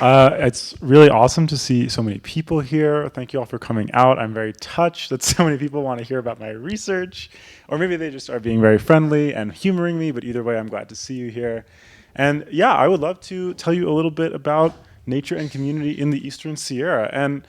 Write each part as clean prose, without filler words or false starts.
It's really awesome to see so many people here. Thank you all for coming out. I'm very touched that so many people want to hear about my research, or maybe they just are being very friendly and humoring me, but either way, I'm glad to see you here. And yeah, I would love to tell you a little bit about nature and community in the Eastern Sierra. And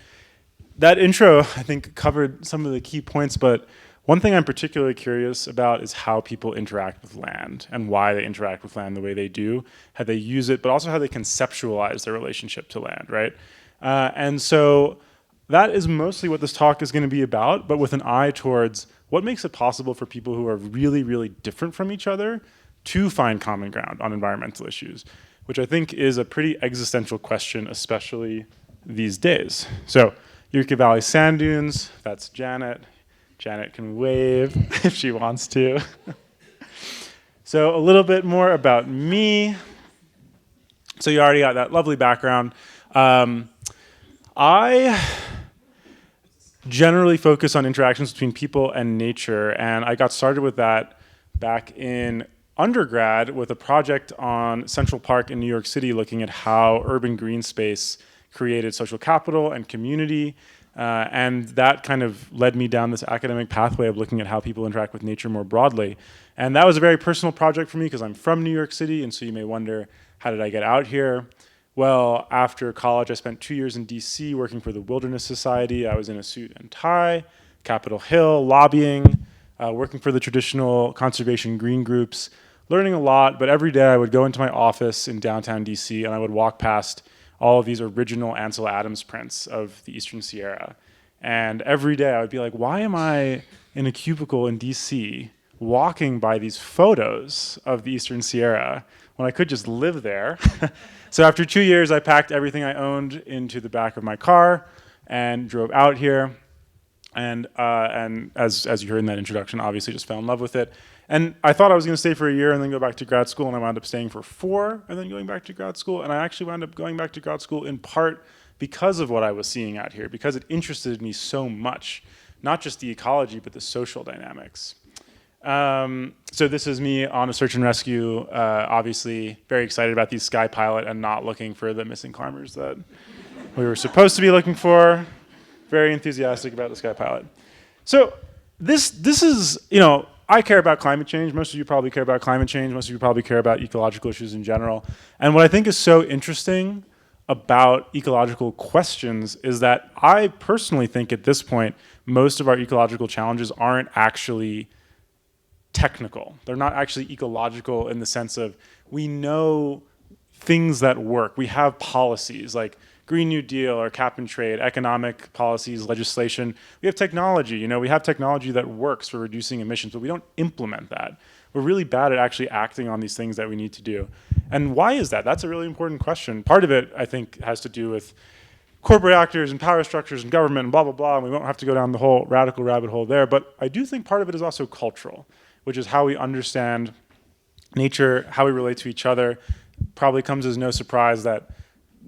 that intro, I think, covered some of the key points, but one thing I'm particularly curious about is how people interact with land and why they interact with land the way they do, how they use it, but also how they conceptualize their relationship to land, right? And so that is mostly what this talk is going to be about, but with an eye towards what makes it possible for people who are really, really different from each other to find common ground on environmental issues, which I think is a pretty existential question, especially these days. So Yucca Valley Sand Dunes, that's Janet. Janet can wave if she wants to. So a little bit more about me. So you already got that lovely background. I generally focus on interactions between people and nature, and I got started with that back in undergrad with a project on Central Park in New York City looking at how urban green space created social capital and community. And that kind of led me down this academic pathway of looking at how people interact with nature more broadly. And that was a very personal project for me because I'm from New York City, and so you may wonder, how did I get out here? Well, after college, I spent 2 years in DC working for the Wilderness Society. I was in a suit and tie, Capitol Hill, lobbying, working for the traditional conservation green groups, learning a lot, but every day I would go into my office in downtown DC and I would walk past all of these original Ansel Adams prints of the Eastern Sierra. And every day I would be like, why am I in a cubicle in DC walking by these photos of the Eastern Sierra when I could just live there? So after 2 years, I packed everything I owned into the back of my car and drove out here. And as you heard in that introduction, obviously just fell in love with it. And I thought I was going to stay for a year and then go back to grad school, and I wound up staying for 4 and then going back to grad school. And I actually wound up going back to grad school in part because of what I was seeing out here, because it interested me so much, not just the ecology, but the social dynamics. So this is me on a search and rescue, obviously very excited about the Sky Pilot and not looking for the missing climbers that we were supposed to be looking for. Very enthusiastic about the Sky Pilot. So this is, I care about climate change. Most of you probably care about climate change. Most of you probably care about ecological issues in general. And what I think is so interesting about ecological questions is that I personally think at this point, most of our ecological challenges aren't actually technical. They're not actually ecological in the sense of we know things that work. We have policies like Green New Deal or cap and trade, economic policies, legislation. We have technology, we have technology that works for reducing emissions, but we don't implement that. We're really bad at actually acting on these things that we need to do. And why is that? That's a really important question. Part of it, I think, has to do with corporate actors and power structures and government and blah, blah, blah, and we won't have to go down the whole radical rabbit hole there. But I do think part of it is also cultural, which is how we understand nature, how we relate to each other. Probably comes as no surprise that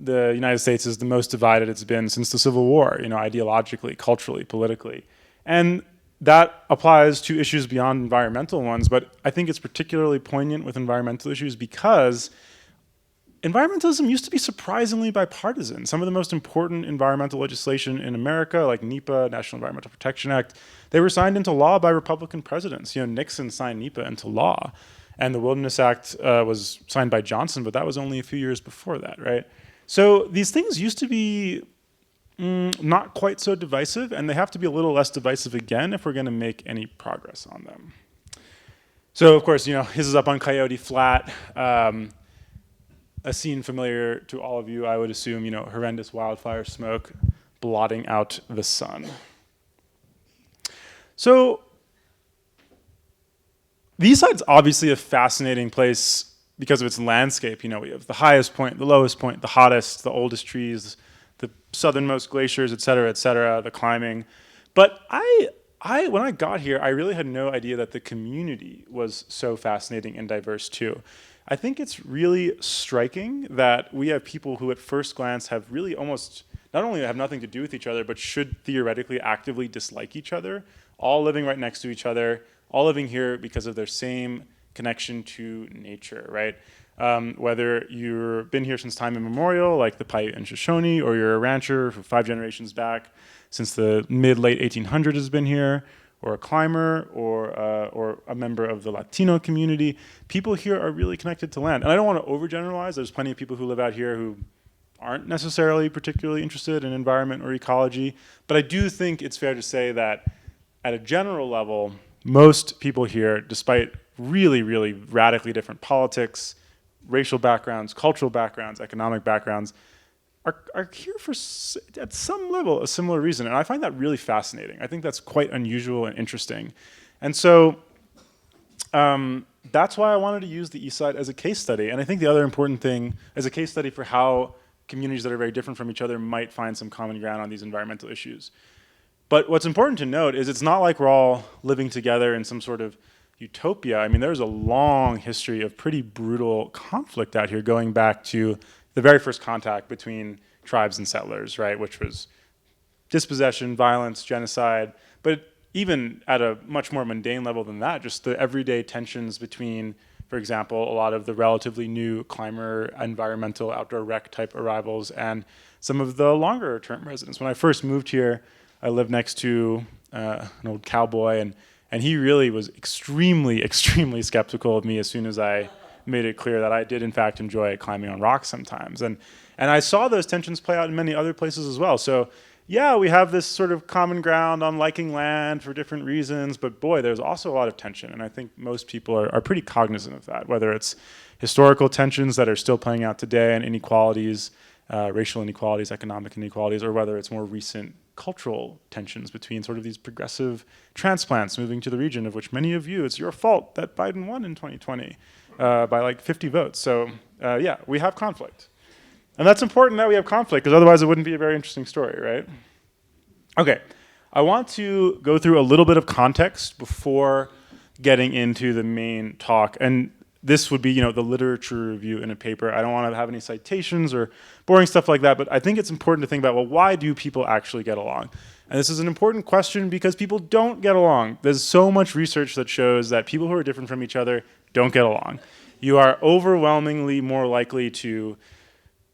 the United States is the most divided it's been since the Civil War, ideologically, culturally, politically. And that applies to issues beyond environmental ones, but I think it's particularly poignant with environmental issues because environmentalism used to be surprisingly bipartisan. Some of the most important environmental legislation in America, like NEPA, National Environmental Protection Act, they were signed into law by Republican presidents. Nixon signed NEPA into law, and the Wilderness Act was signed by Johnson, but that was only a few years before that, right? So these things used to be not quite so divisive, and they have to be a little less divisive again if we're going to make any progress on them. So, of course, this is up on Coyote Flat, a scene familiar to all of you, I would assume, horrendous wildfire smoke blotting out the sun. So the Eastside's obviously a fascinating place because of its landscape. We have the highest point, the lowest point, the hottest, the oldest trees, the southernmost glaciers, et cetera, the climbing. But when I got here, I really had no idea that the community was so fascinating and diverse too. I think it's really striking that we have people who at first glance have really almost, not only have nothing to do with each other, but should theoretically actively dislike each other, all living right next to each other, all living here because of their same connection to nature, right? Whether you've been here since time immemorial, like the Paiute and Shoshone, or you're a rancher for 5 generations back, since the mid-late 1800s has been here, or a climber, or a member of the Latino community, people here are really connected to land. And I don't want to overgeneralize. There's plenty of people who live out here who aren't necessarily particularly interested in environment or ecology, but I do think it's fair to say that at a general level, most people here, despite really, really radically different politics, racial backgrounds, cultural backgrounds, economic backgrounds, are here for, at some level, a similar reason. And I find that really fascinating. I think that's quite unusual and interesting. And so that's why I wanted to use the Eastside as a case study. And I think the other important thing, as a case study for how communities that are very different from each other might find some common ground on these environmental issues. But what's important to note is it's not like we're all living together in some sort of utopia. I mean, there's a long history of pretty brutal conflict out here going back to the very first contact between tribes and settlers, right, which was dispossession, violence, genocide, but even at a much more mundane level than that, just the everyday tensions between, for example, a lot of the relatively new climber, environmental, outdoor rec type arrivals and some of the longer term residents. When I first moved here, I lived next to an old cowboy, and he really was extremely, extremely skeptical of me as soon as I made it clear that I did in fact enjoy climbing on rocks sometimes. And I saw those tensions play out in many other places as well. So yeah, we have this sort of common ground on liking land for different reasons, but boy, there's also a lot of tension. And I think most people are pretty cognizant of that, whether it's historical tensions that are still playing out today and inequalities, racial inequalities, economic inequalities, or whether it's more recent cultural tensions between sort of these progressive transplants moving to the region, of which many of you, it's your fault that Biden won in 2020 by like 50 votes. So yeah, we have conflict. And that's important that we have conflict, because otherwise it wouldn't be a very interesting story, right? Okay, I want to go through a little bit of context before getting into the main talk. And this would be, the literature review in a paper. I don't want to have any citations or boring stuff like that, but I think it's important to think about, well, why do people actually get along? And this is an important question because people don't get along. There's so much research that shows that people who are different from each other don't get along. You are overwhelmingly more likely to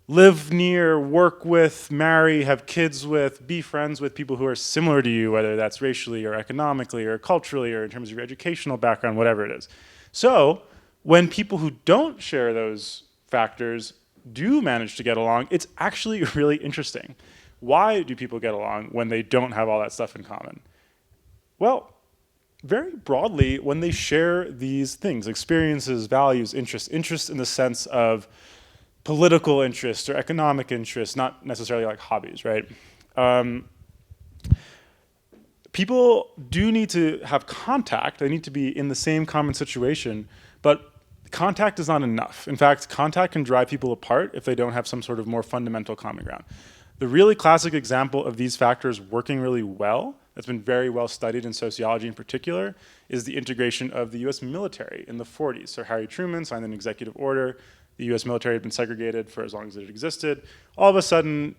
live near, work with, marry, have kids with, be friends with people who are similar to you, whether that's racially or economically or culturally or in terms of your educational background, whatever it is. So when people who don't share those factors do manage to get along, it's actually really interesting. Why do people get along when they don't have all that stuff in common? Well, very broadly, when they share these things, experiences, values, interests in the sense of political interest or economic interest, not necessarily like hobbies, right? People do need to have contact. They need to be in the same common situation, but contact is not enough. In fact, contact can drive people apart if they don't have some sort of more fundamental common ground. The really classic example of these factors working really well, that's been very well studied in sociology in particular, is the integration of the US military in the 40s. So Harry Truman signed an executive order. The US military had been segregated for as long as it existed. All of a sudden,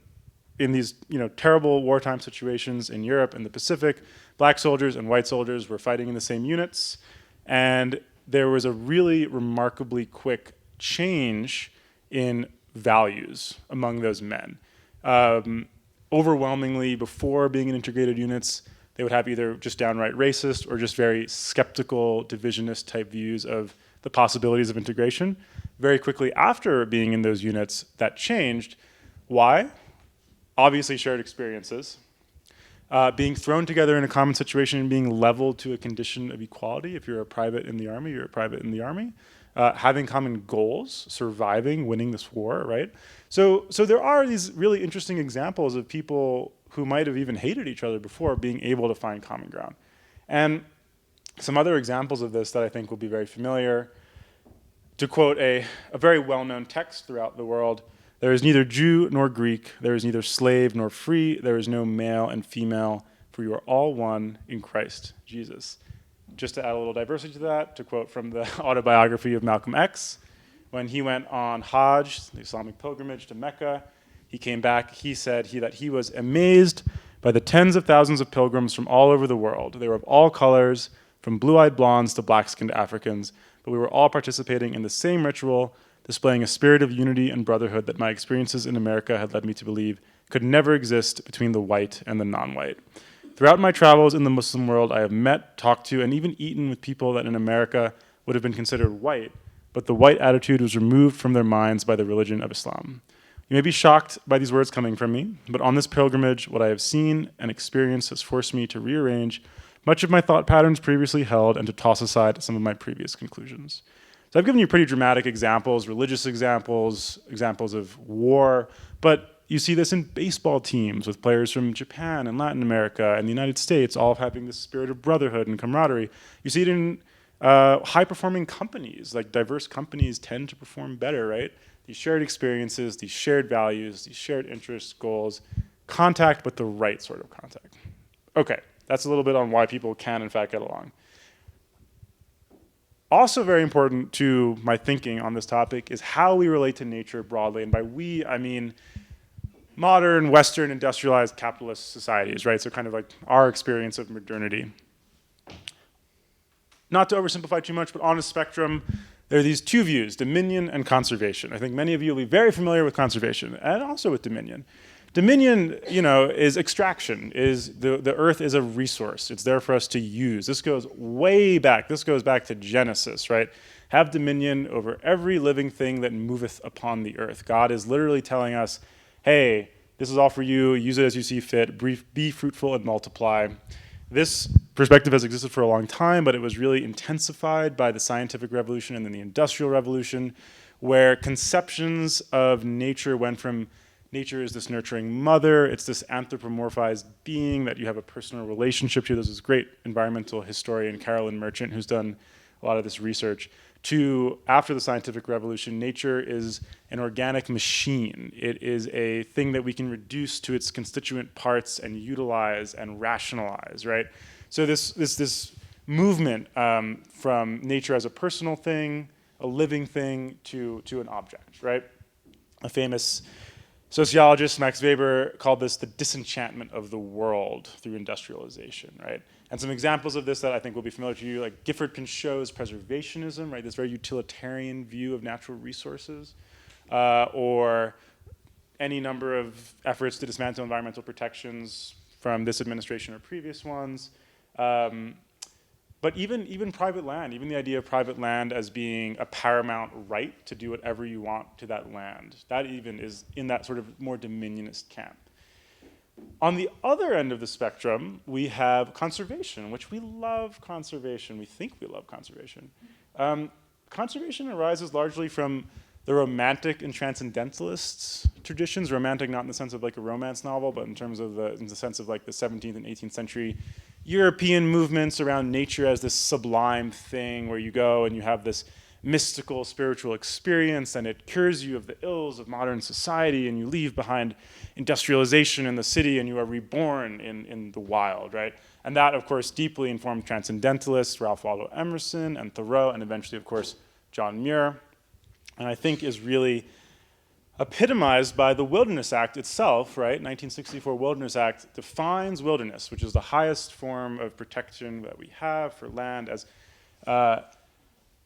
in these terrible wartime situations in Europe and the Pacific, black soldiers and white soldiers were fighting in the same units. And there was a really remarkably quick change in values among those men. Overwhelmingly, before being in integrated units, they would have either just downright racist or just very skeptical, divisionist type views of the possibilities of integration. Very quickly after being in those units, that changed. Why? Obviously shared experiences. Being thrown together in a common situation and being leveled to a condition of equality. If you're a private in the army, you're a private in the army. Having common goals, surviving, winning this war, right? So there are these really interesting examples of people who might have even hated each other before being able to find common ground. And some other examples of this that I think will be very familiar. To quote a very well-known text throughout the world, there is neither Jew nor Greek, there is neither slave nor free, there is no male and female, for you are all one in Christ Jesus. Just to add a little diversity to that, to quote from the autobiography of Malcolm X, when he went on Hajj, the Islamic pilgrimage to Mecca, he came back, he said that he was amazed by the tens of thousands of pilgrims from all over the world. They were of all colors, from blue-eyed blondes to black-skinned Africans, but we were all participating in the same ritual, displaying a spirit of unity and brotherhood that my experiences in America had led me to believe could never exist between the white and the non-white. Throughout my travels in the Muslim world, I have met, talked to, and even eaten with people that in America would have been considered white, but the white attitude was removed from their minds by the religion of Islam. You may be shocked by these words coming from me, but on this pilgrimage, what I have seen and experienced has forced me to rearrange much of my thought patterns previously held and to toss aside some of my previous conclusions. So I've given you pretty dramatic examples, religious examples, examples of war, but you see this in baseball teams with players from Japan and Latin America and the United States all having this spirit of brotherhood and camaraderie. You see it in high-performing companies, like diverse companies tend to perform better, right? These shared experiences, these shared values, these shared interests, goals, contact, but the right sort of contact. Okay, that's a little bit on why people can, in fact, get along. Also very important to my thinking on this topic is how we relate to nature broadly, and by we, I mean modern, Western, industrialized capitalist societies, right? So kind of like our experience of modernity. Not to oversimplify too much, but on a spectrum, there are these two views, dominion and conservation. I think many of you will be very familiar with conservation and also with dominion. Dominion, you know, is extraction, is the earth is a resource. It's there for us to use. This goes way back. This goes back to Genesis, right? Have dominion over every living thing that moveth upon the earth. God is literally telling us, hey, this is all for you. Use it as you see fit. Be fruitful and multiply. This perspective has existed for a long time, but it was really intensified by the scientific revolution and then the industrial revolution, where conceptions of nature went from nature is this nurturing mother, it's this anthropomorphized being that you have a personal relationship to. There's this great environmental historian, Carolyn Merchant, who's done a lot of this research, to after the scientific revolution, nature is an organic machine. It is a thing that we can reduce to its constituent parts and utilize and rationalize, right? So this movement from nature as a personal thing, a living thing, to an object, right? A famous sociologist, Max Weber, called this the disenchantment of the world through industrialization, right? And some examples of this that I think will be familiar to you, like Gifford Pinchot's preservationism, right? This very utilitarian view of natural resources, or any number of efforts to dismantle environmental protections from this administration or previous ones. But even private land, even the idea of private land as being a paramount right to do whatever you want to that land, that even is in that sort of more dominionist camp. On the other end of the spectrum, we have conservation, which we love conservation. We think we love conservation. Conservation arises largely from the romantic and transcendentalist traditions. Romantic not in the sense of like a romance novel, but in terms of in the sense of like the 17th and 18th century European movements around nature as this sublime thing where you go and you have this mystical spiritual experience and it cures you of the ills of modern society and you leave behind industrialization in the city and you are reborn in the wild, right? And that, of course, deeply informed transcendentalists, Ralph Waldo Emerson and Thoreau, and eventually, of course, John Muir. And I think is really epitomized by the Wilderness Act itself, right? 1964 Wilderness Act defines wilderness, which is the highest form of protection that we have for land, as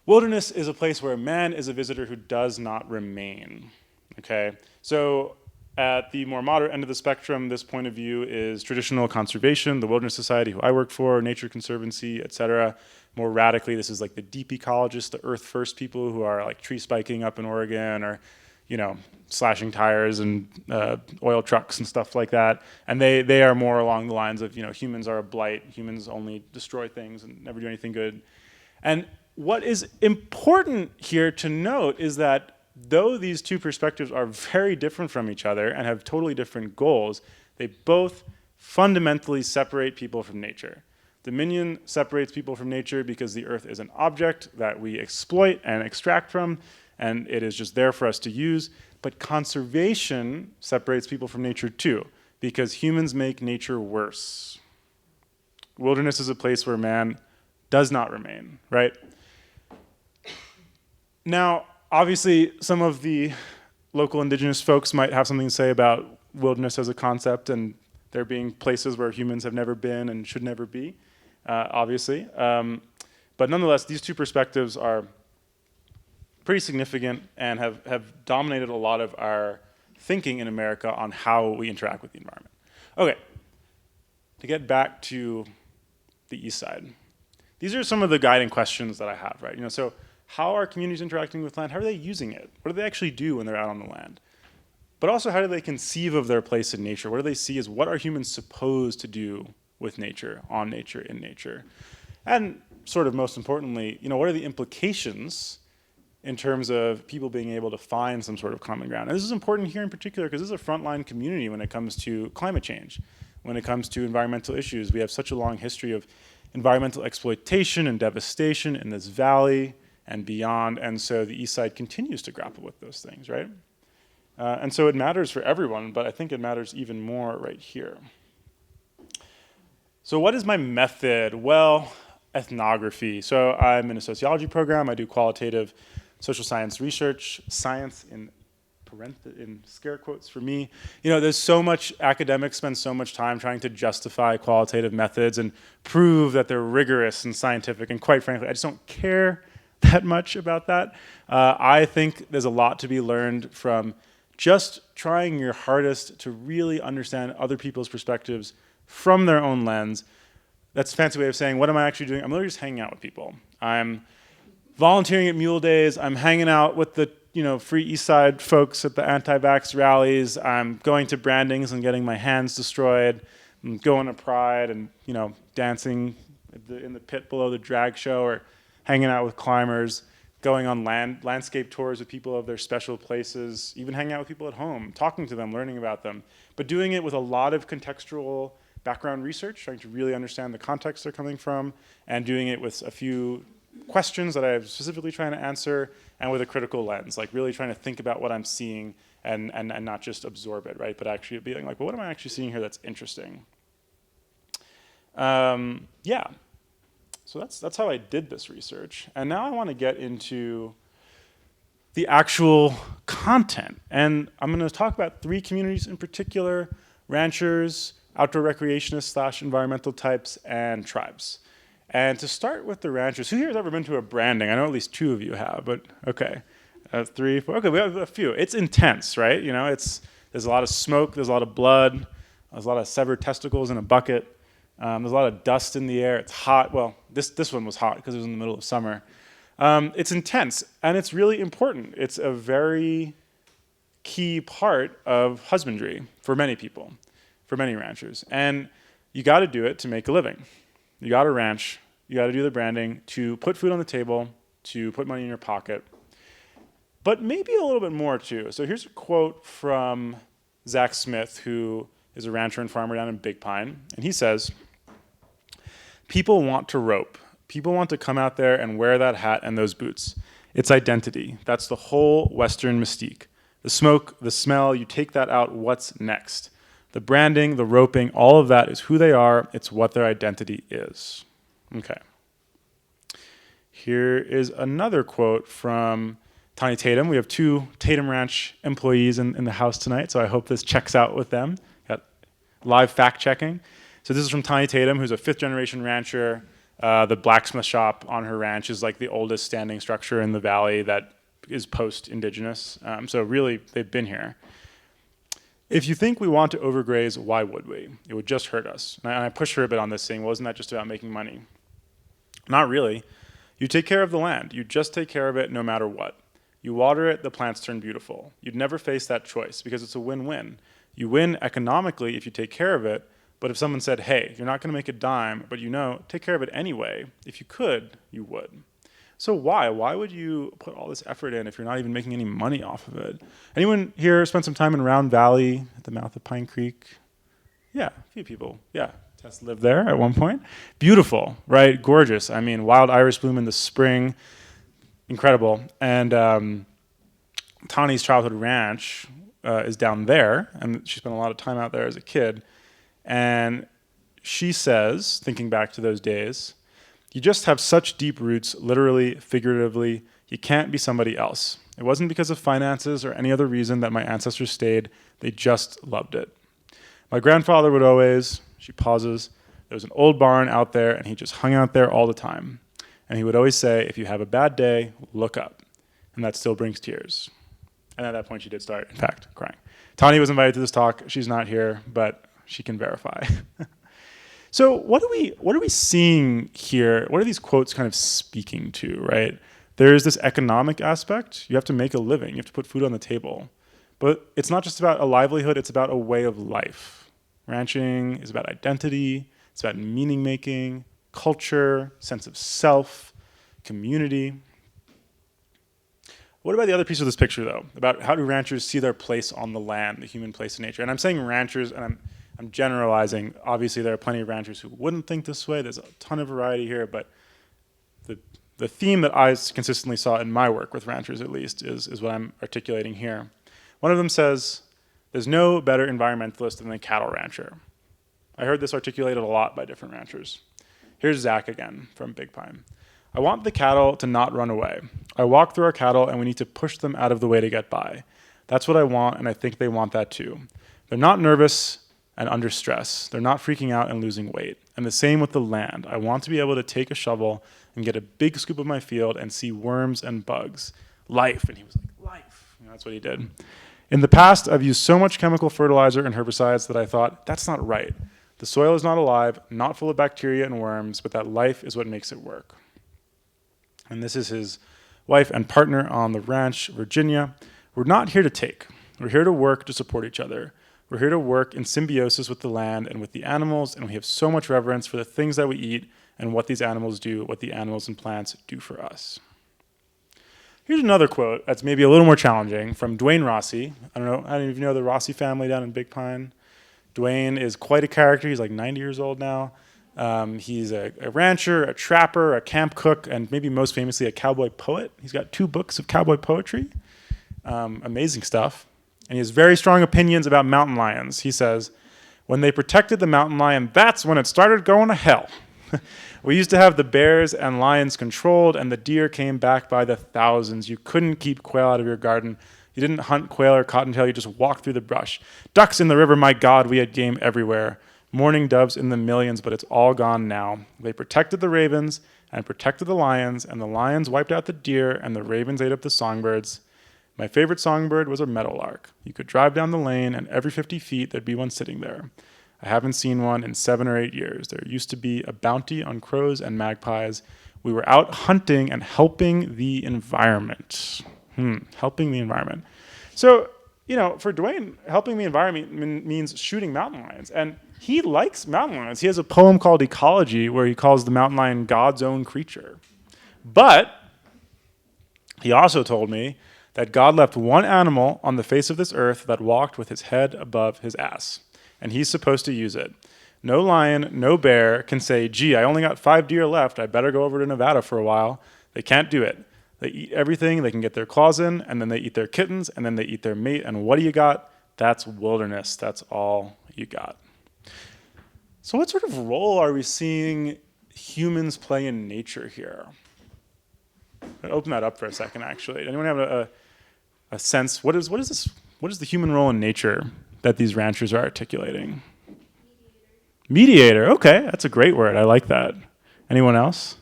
wilderness is a place where man is a visitor who does not remain, okay? So at the more moderate end of the spectrum, this point of view is traditional conservation, the Wilderness Society, who I work for, Nature Conservancy, et cetera. More radically, this is like the deep ecologists, the earth first people who are like tree spiking up in Oregon or, you know, slashing tires and oil trucks and stuff like that. And they are more along the lines of, you know, humans are a blight, humans only destroy things and never do anything good. And what is important here to note is that though these two perspectives are very different from each other and have totally different goals, they both fundamentally separate people from nature. Dominion separates people from nature because the earth is an object that we exploit and extract from, and it is just there for us to use. But conservation separates people from nature too, because humans make nature worse. Wilderness is a place where man does not remain, right? Now, obviously, some of the local indigenous folks might have something to say about wilderness as a concept and there being places where humans have never been and should never be, obviously. But nonetheless, these two perspectives are pretty significant and have dominated a lot of our thinking in America on how we interact with the environment. Okay, to get back to the East Side. These are some of the guiding questions that I have, right? So how are communities interacting with land? How are they using it? What do they actually do when they're out on the land? But also, how do they conceive of their place in nature? What do they see as what are humans supposed to do with nature, on nature, in nature? And sort of most importantly, what are the implications in terms of people being able to find some sort of common ground? And this is important here in particular because this is a frontline community when it comes to climate change, when it comes to environmental issues. We have such a long history of environmental exploitation and devastation in this valley and beyond, and so the East Side continues to grapple with those things, right? And so it matters for everyone, but I think it matters even more right here. So what is my method? Well, ethnography. So I'm in a sociology program. I do qualitative social science research, science in scare quotes for me. There's so much, academics spend so much time trying to justify qualitative methods and prove that they're rigorous and scientific, and quite frankly, I just don't care that much about that. I think there's a lot to be learned from just trying your hardest to really understand other people's perspectives from their own lens. That's a fancy way of saying, what am I actually doing? I'm literally just hanging out with people. I'm volunteering at Mule Days. I'm hanging out with the Free East Side folks at the anti-vax rallies. I'm going to brandings and getting my hands destroyed. I'm going to Pride and dancing in the pit below the drag show, or hanging out with climbers, going on landscape tours with people of their special places, even hanging out with people at home, talking to them, learning about them, but doing it with a lot of contextual background research, trying to really understand the context they're coming from, and doing it with a few questions that I'm specifically trying to answer, and with a critical lens, like really trying to think about what I'm seeing and not just absorb it, right? But actually being like, well, what am I actually seeing here that's interesting? Yeah. So that's how I did this research. And now I want to get into the actual content. And I'm going to talk about 3 communities in particular: ranchers, outdoor recreationists / environmental types, and tribes. And to start with the ranchers, who here has ever been to a branding? I know at least 2 of you have, but okay. 3, 4, okay, we have a few. It's intense, right? There's a lot of smoke, there's a lot of blood, there's a lot of severed testicles in a bucket. There's a lot of dust in the air. It's hot. Well, this one was hot because it was in the middle of summer. It's intense, and it's really important. It's a very key part of husbandry for many people, for many ranchers. And you got to do it to make a living. You got to ranch. You got to do the branding to put food on the table, to put money in your pocket, but maybe a little bit more too. So here's a quote from Zach Smith, who is a rancher and farmer down in Big Pine, and he says, "People want to rope. People want to come out there and wear that hat and those boots. It's identity. That's the whole Western mystique. The smoke, the smell, you take that out, what's next? The branding, the roping, all of that is who they are. It's what their identity is." Okay. Here is another quote from Tiny Tatum. We have 2 Tatum Ranch employees in the house tonight, so I hope this checks out with them. Got live fact checking. So this is from Tiny Tatum, who's a 5th-generation rancher. The blacksmith shop on her ranch is like the oldest standing structure in the valley that is post-Indigenous. So really, they've been here. "If you think we want to overgraze, why would we? It would just hurt us." And I pushed her a bit on this, saying, well, isn't that just about making money? Not really. You take care of the land. You just take care of it no matter what. You water it, the plants turn beautiful. You'd never face that choice because it's a win-win. You win economically if you take care of it, but if someone said, hey, you're not going to make a dime, but take care of it anyway, if you could, you would. So why? Why would you put all this effort in if you're not even making any money off of it? Anyone here spent some time in Round Valley at the mouth of Pine Creek? Yeah, a few people. Yeah, Tess lived there at one point. Beautiful, right? Gorgeous. I mean, wild iris bloom in the spring. Incredible. And Tani's childhood ranch is down there, and she spent a lot of time out there as a kid. And she says, thinking back to those days, you just have such deep roots, literally, figuratively, you can't be somebody else. It wasn't because of finances or any other reason that my ancestors stayed, they just loved it. My grandfather would always, she pauses, there was an old barn out there and he just hung out there all the time. And he would always say, if you have a bad day, look up. and that still brings tears. And at that point, she did start, in fact, crying. Tani was invited to this talk. She's not here, but she can verify. So what are we seeing here? What are these quotes kind of speaking to, right? There's this economic aspect. You have to make a living. You have to put food on the table. But it's not just about a livelihood. It's about a way of life. Ranching is about identity. It's about meaning making, culture, sense of self, community. What about the other piece of this picture, though, about how do ranchers see their place on the land, the human place in nature? And I'm saying ranchers, and I'm generalizing. Obviously, there are plenty of ranchers who wouldn't think this way. There's a ton of variety here, but the theme that I consistently saw in my work with ranchers, at least, is what I'm articulating here. One of them says, there's no better environmentalist than the cattle rancher. I heard this articulated a lot by different ranchers. Here's Zach again from Big Pine. I want the cattle to not run away. I walk through our cattle and we need to push them out of the way to get by. That's what I want, and I think they want that too. They're not nervous and under stress. They're not freaking out and losing weight. And the same with the land. I want to be able to take a shovel and get a big scoop of my field and see worms and bugs. Life. And he was like, life. That's what he did. In the past, I've used so much chemical fertilizer and herbicides that I thought, that's not right. The soil is not alive, not full of bacteria and worms, but that life is what makes it work. And this is his wife and partner on the ranch, Virginia. We're not here to take. We're here to work to support each other. We're here to work in symbiosis with the land and with the animals, and we have so much reverence for the things that we eat and what these animals do, what the animals and plants do for us. Here's another quote that's maybe a little more challenging from Dwayne Rossi. I don't know, how many of you know the Rossi family down in Big Pine? Dwayne is quite a character. He's like 90 years old now. He's a rancher, a trapper, a camp cook, and maybe most famously a cowboy poet. He's got 2 books of cowboy poetry. Amazing stuff. And he has very strong opinions about mountain lions. He says, when they protected the mountain lion, that's when it started going to hell. We used to have the bears and lions controlled, and the deer came back by the thousands. You couldn't keep quail out of your garden. You didn't hunt quail or cottontail. You just walked through the brush. Ducks in the river, my God, we had game everywhere. Mourning doves in the millions, but it's all gone now. They protected the ravens and protected the lions, and the lions wiped out the deer, and the ravens ate up the songbirds. My favorite songbird was a meadowlark. You could drive down the lane, and every 50 feet, there'd be one sitting there. I haven't seen one in 7 or 8 years. There used to be a bounty on crows and magpies. We were out hunting and helping the environment. Helping the environment. So, for Dwayne, helping the environment means shooting mountain lions. And he likes mountain lions. He has a poem called Ecology where he calls the mountain lion God's own creature. But he also told me that God left one animal on the face of this earth that walked with his head above his ass. And he's supposed to use it. No lion, no bear can say, gee, I only got 5 deer left. I better go over to Nevada for a while. They can't do it. They eat everything. They can get their claws in, and then they eat their kittens, and then they eat their mate. And what do you got? That's wilderness. That's all you got. So what sort of role are we seeing humans play in nature here? I'll open that up for a second, actually. Anyone have a sense? What is the human role in nature that these ranchers are articulating? Mediator. Okay, that's a great word. I like that. Anyone else?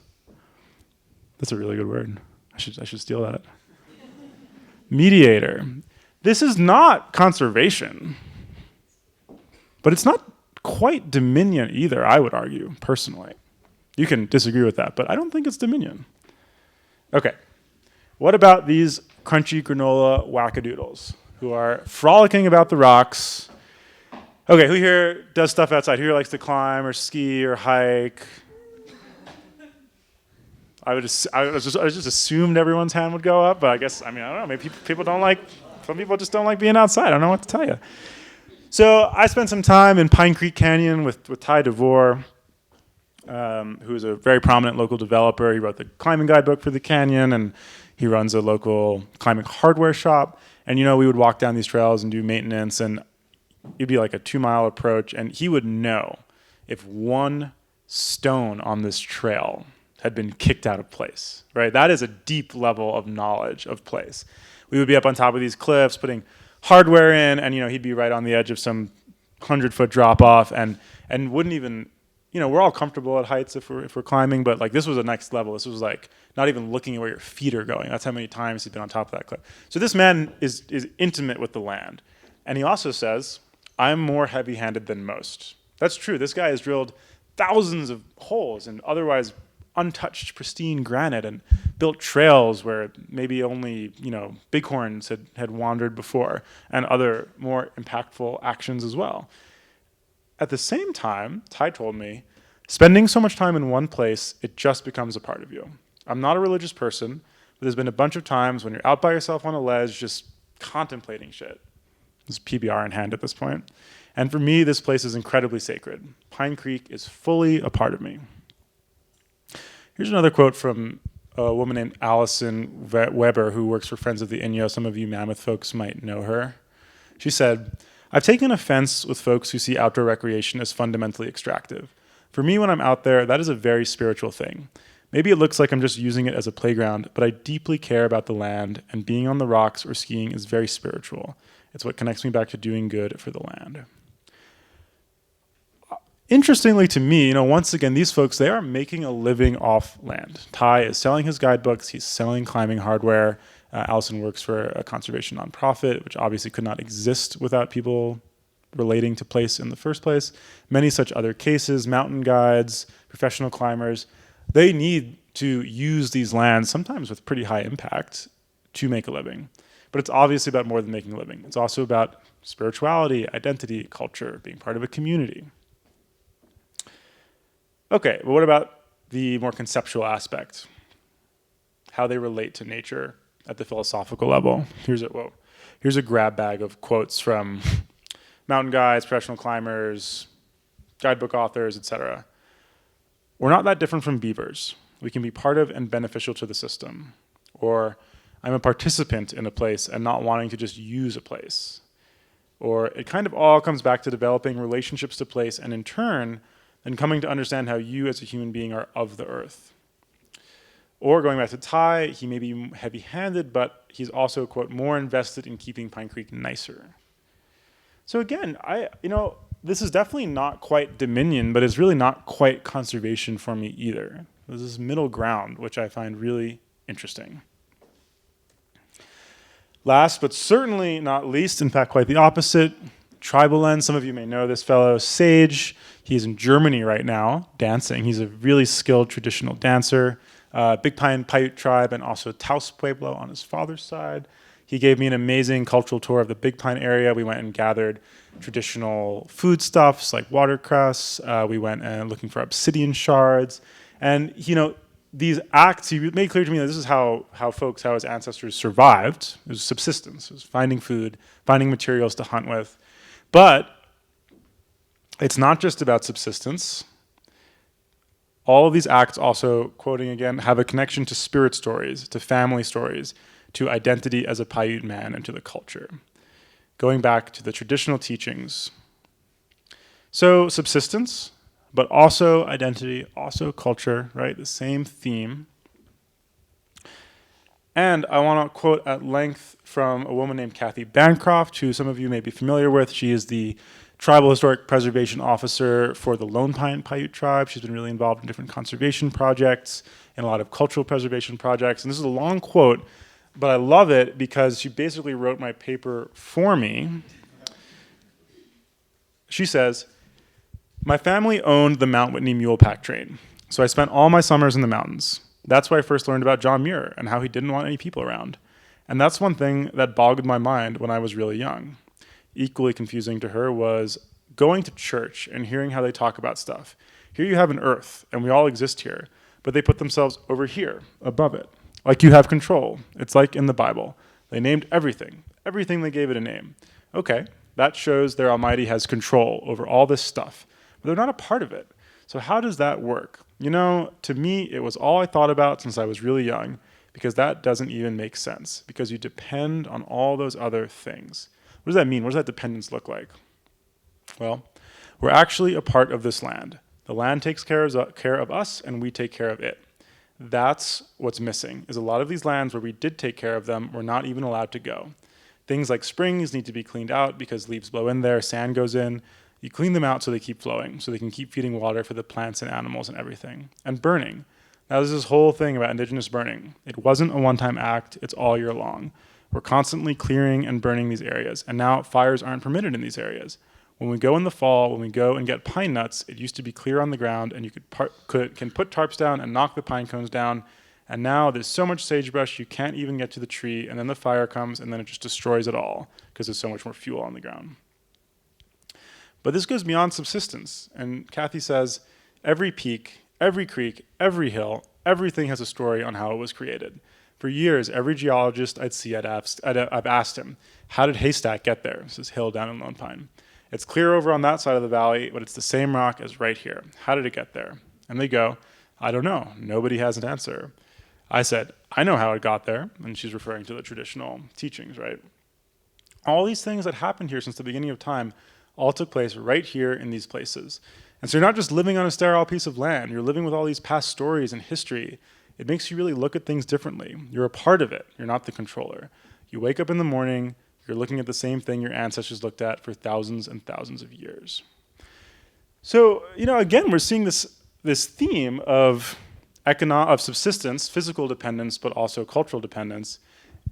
That's a really good word. I should steal that. Mediator. This is not conservation, but it's not quite dominion either, I would argue, personally. You can disagree with that, but I don't think it's dominion. Okay. What about these crunchy granola wackadoodles who are frolicking about the rocks? Okay, who here does stuff outside? Who here likes to climb or ski or hike? I just assumed everyone's hand would go up, but I guess, I don't know, maybe people don't like, some people just don't like being outside. I don't know what to tell you. So I spent some time in Pine Creek Canyon with Ty DeVore, who is a very prominent local developer. He wrote the climbing guidebook for the canyon, and he runs a local climbing hardware shop. And, we would walk down these trails and do maintenance, and it'd be like a 2-mile approach, and he would know if one stone on this trail had been kicked out of place, right? That is a deep level of knowledge of place. We would be up on top of these cliffs putting hardware in, and he'd be right on the edge of some 100-foot drop off and wouldn't even we're all comfortable at heights if we're climbing, but like this was a next level. This was like not even looking at where your feet are going. That's how many times he's been on top of that cliff. So this man is intimate with the land. And he also says, I'm more heavy-handed than most. That's true. This guy has drilled thousands of holes in otherwise untouched, pristine granite and built trails where maybe only, bighorns had wandered before, and other more impactful actions as well. At the same time, Ty told me, spending so much time in one place, it just becomes a part of you. I'm not a religious person, but there's been a bunch of times when you're out by yourself on a ledge just contemplating shit. This is PBR in hand at this point. And for me, this place is incredibly sacred. Pine Creek is fully a part of me. Here's another quote from a woman named Allison Weber, who works for Friends of the Inyo. Some of you Mammoth folks might know her. She said, I've taken offense with folks who see outdoor recreation as fundamentally extractive. For me, when I'm out there, that is a very spiritual thing. Maybe it looks like I'm just using it as a playground, but I deeply care about the land, and being on the rocks or skiing is very spiritual. It's what connects me back to doing good for the land. Interestingly to me, once again, these folks, they are making a living off land. Ty is selling his guidebooks. He's selling climbing hardware. Allison works for a conservation nonprofit, which obviously could not exist without people relating to place in the first place. Many such other cases, mountain guides, professional climbers, they need to use these lands, sometimes with pretty high impact, to make a living. But it's obviously about more than making a living. It's also about spirituality, identity, culture, being part of a community. Okay, but what about the more conceptual aspect? How they relate to nature at the philosophical level. Here's a grab bag of quotes from mountain guides, professional climbers, guidebook authors, etc. We're not that different from beavers. We can be part of and beneficial to the system. Or I'm a participant in a place and not wanting to just use a place. Or it kind of all comes back to developing relationships to place, and in turn, and coming to understand how you as a human being are of the earth. Or going back to Ty, he may be heavy-handed, but he's also, quote, more invested in keeping Pine Creek nicer. So again, this is definitely not quite dominion, but it's really not quite conservation for me either. There's this middle ground, which I find really interesting. Last, but certainly not least, in fact, quite the opposite, tribal lens. Some of you may know this fellow, Sage. He's in Germany right now, dancing. He's a really skilled traditional dancer. Big Pine Paiute tribe and also Taos Pueblo on his father's side. He gave me an amazing cultural tour of the Big Pine area. We went and gathered traditional foodstuffs like watercress. We went looking for obsidian shards. And, these acts, he made clear to me that this is how his ancestors survived. It was subsistence. It was finding food, finding materials to hunt with. But it's not just about subsistence. All of these acts also, quoting again, have a connection to spirit stories, to family stories, to identity as a Paiute man, and to the culture. Going back to the traditional teachings. So subsistence, but also identity, also culture, right? The same theme. And I want to quote at length from a woman named Kathy Bancroft, who some of you may be familiar with. She is the Tribal Historic Preservation Officer for the Lone Pine Paiute tribe. She's been really involved in different conservation projects and a lot of cultural preservation projects. And this is a long quote, but I love it because she basically wrote my paper for me. She says, my family owned the Mount Whitney Mule Pack train, so I spent all my summers in the mountains. That's where I first learned about John Muir and how he didn't want any people around. And that's one thing that bogged my mind when I was really young. Equally confusing to her was going to church and hearing how they talk about stuff. Here you have an earth, and we all exist here, but they put themselves over here, above it. Like you have control. It's like in the Bible. They named everything. Everything they gave it a name. Okay, that shows their Almighty has control over all this stuff, but they're not a part of it. So how does that work? To me, it was all I thought about since I was really young, because that doesn't even make sense, because you depend on all those other things. What does that mean? What does that dependence look like? Well, we're actually a part of this land. The land takes care of us, and we take care of it. That's what's missing, is a lot of these lands where we did take care of them, we're not even allowed to go. Things like springs need to be cleaned out because leaves blow in there, sand goes in. You clean them out so they keep flowing, so they can keep feeding water for the plants and animals and everything. And burning. Now, there's this whole thing about indigenous burning. It wasn't a one-time act, it's all year long. We're constantly clearing and burning these areas, and now fires aren't permitted in these areas. When we go in the fall, when we go and get pine nuts, it used to be clear on the ground, and you can put tarps down and knock the pine cones down, and now there's so much sagebrush you can't even get to the tree, and then the fire comes, and then it just destroys it all, because there's so much more fuel on the ground. But this goes beyond subsistence. And Kathy says, every peak, every creek, every hill, everything has a story on how it was created. For years, every geologist I'd see, I've asked him, how did Haystack get there? This is hill down in Lone Pine. It's clear over on that side of the valley, but it's the same rock as right here. How did it get there? And they go, I don't know. Nobody has an answer. I said, I know how it got there. And she's referring to the traditional teachings, right? All these things that happened here since the beginning of time all took place right here in these places. And so you're not just living on a sterile piece of land, you're living with all these past stories and history. It makes you really look at things differently. You're a part of it, you're not the controller. You wake up in the morning, you're looking at the same thing your ancestors looked at for thousands and thousands of years. So, again, we're seeing this theme of subsistence, physical dependence, but also cultural dependence,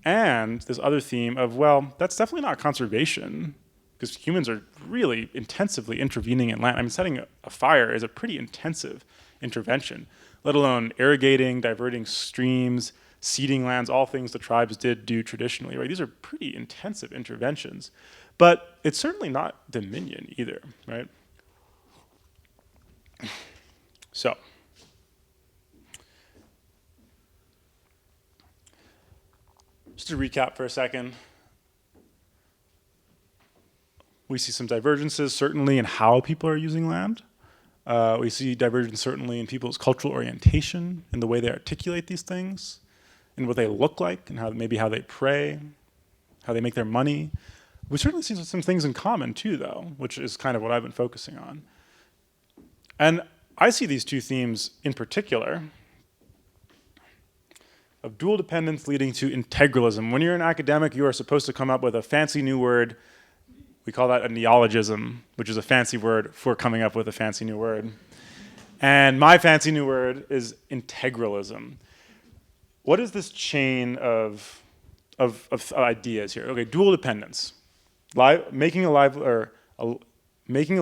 and this other theme of, well, that's definitely not conservation, because humans are really intensively intervening in land. I mean, setting a fire is a pretty intensive intervention, let alone irrigating, diverting streams, seeding lands, all things the tribes did do traditionally, right? These are pretty intensive interventions. But it's certainly not dominion either, right? So, just to recap for a second, we see some divergences, certainly in how people are using land. We see divergence certainly in people's cultural orientation, in the way they articulate these things, in what they look like, and how they pray, how they make their money. We certainly see some things in common too, though, which is kind of what I've been focusing on. And I see these two themes in particular of dual dependence leading to integralism. When you're an academic, you are supposed to come up with a fancy new word. We call that a neologism, which is a fancy word for coming up with a fancy new word. And my fancy new word is integralism. What is this chain of ideas here? Okay, dual dependence, making a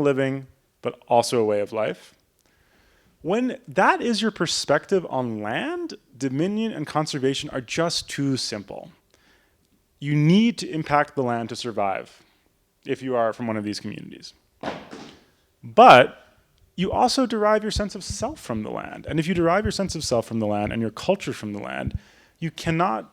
living, but also a way of life. When that is your perspective on land, dominion and conservation are just too simple. You need to impact the land to survive if you are from one of these communities. But you also derive your sense of self from the land. And if you derive your sense of self from the land and your culture from the land, you cannot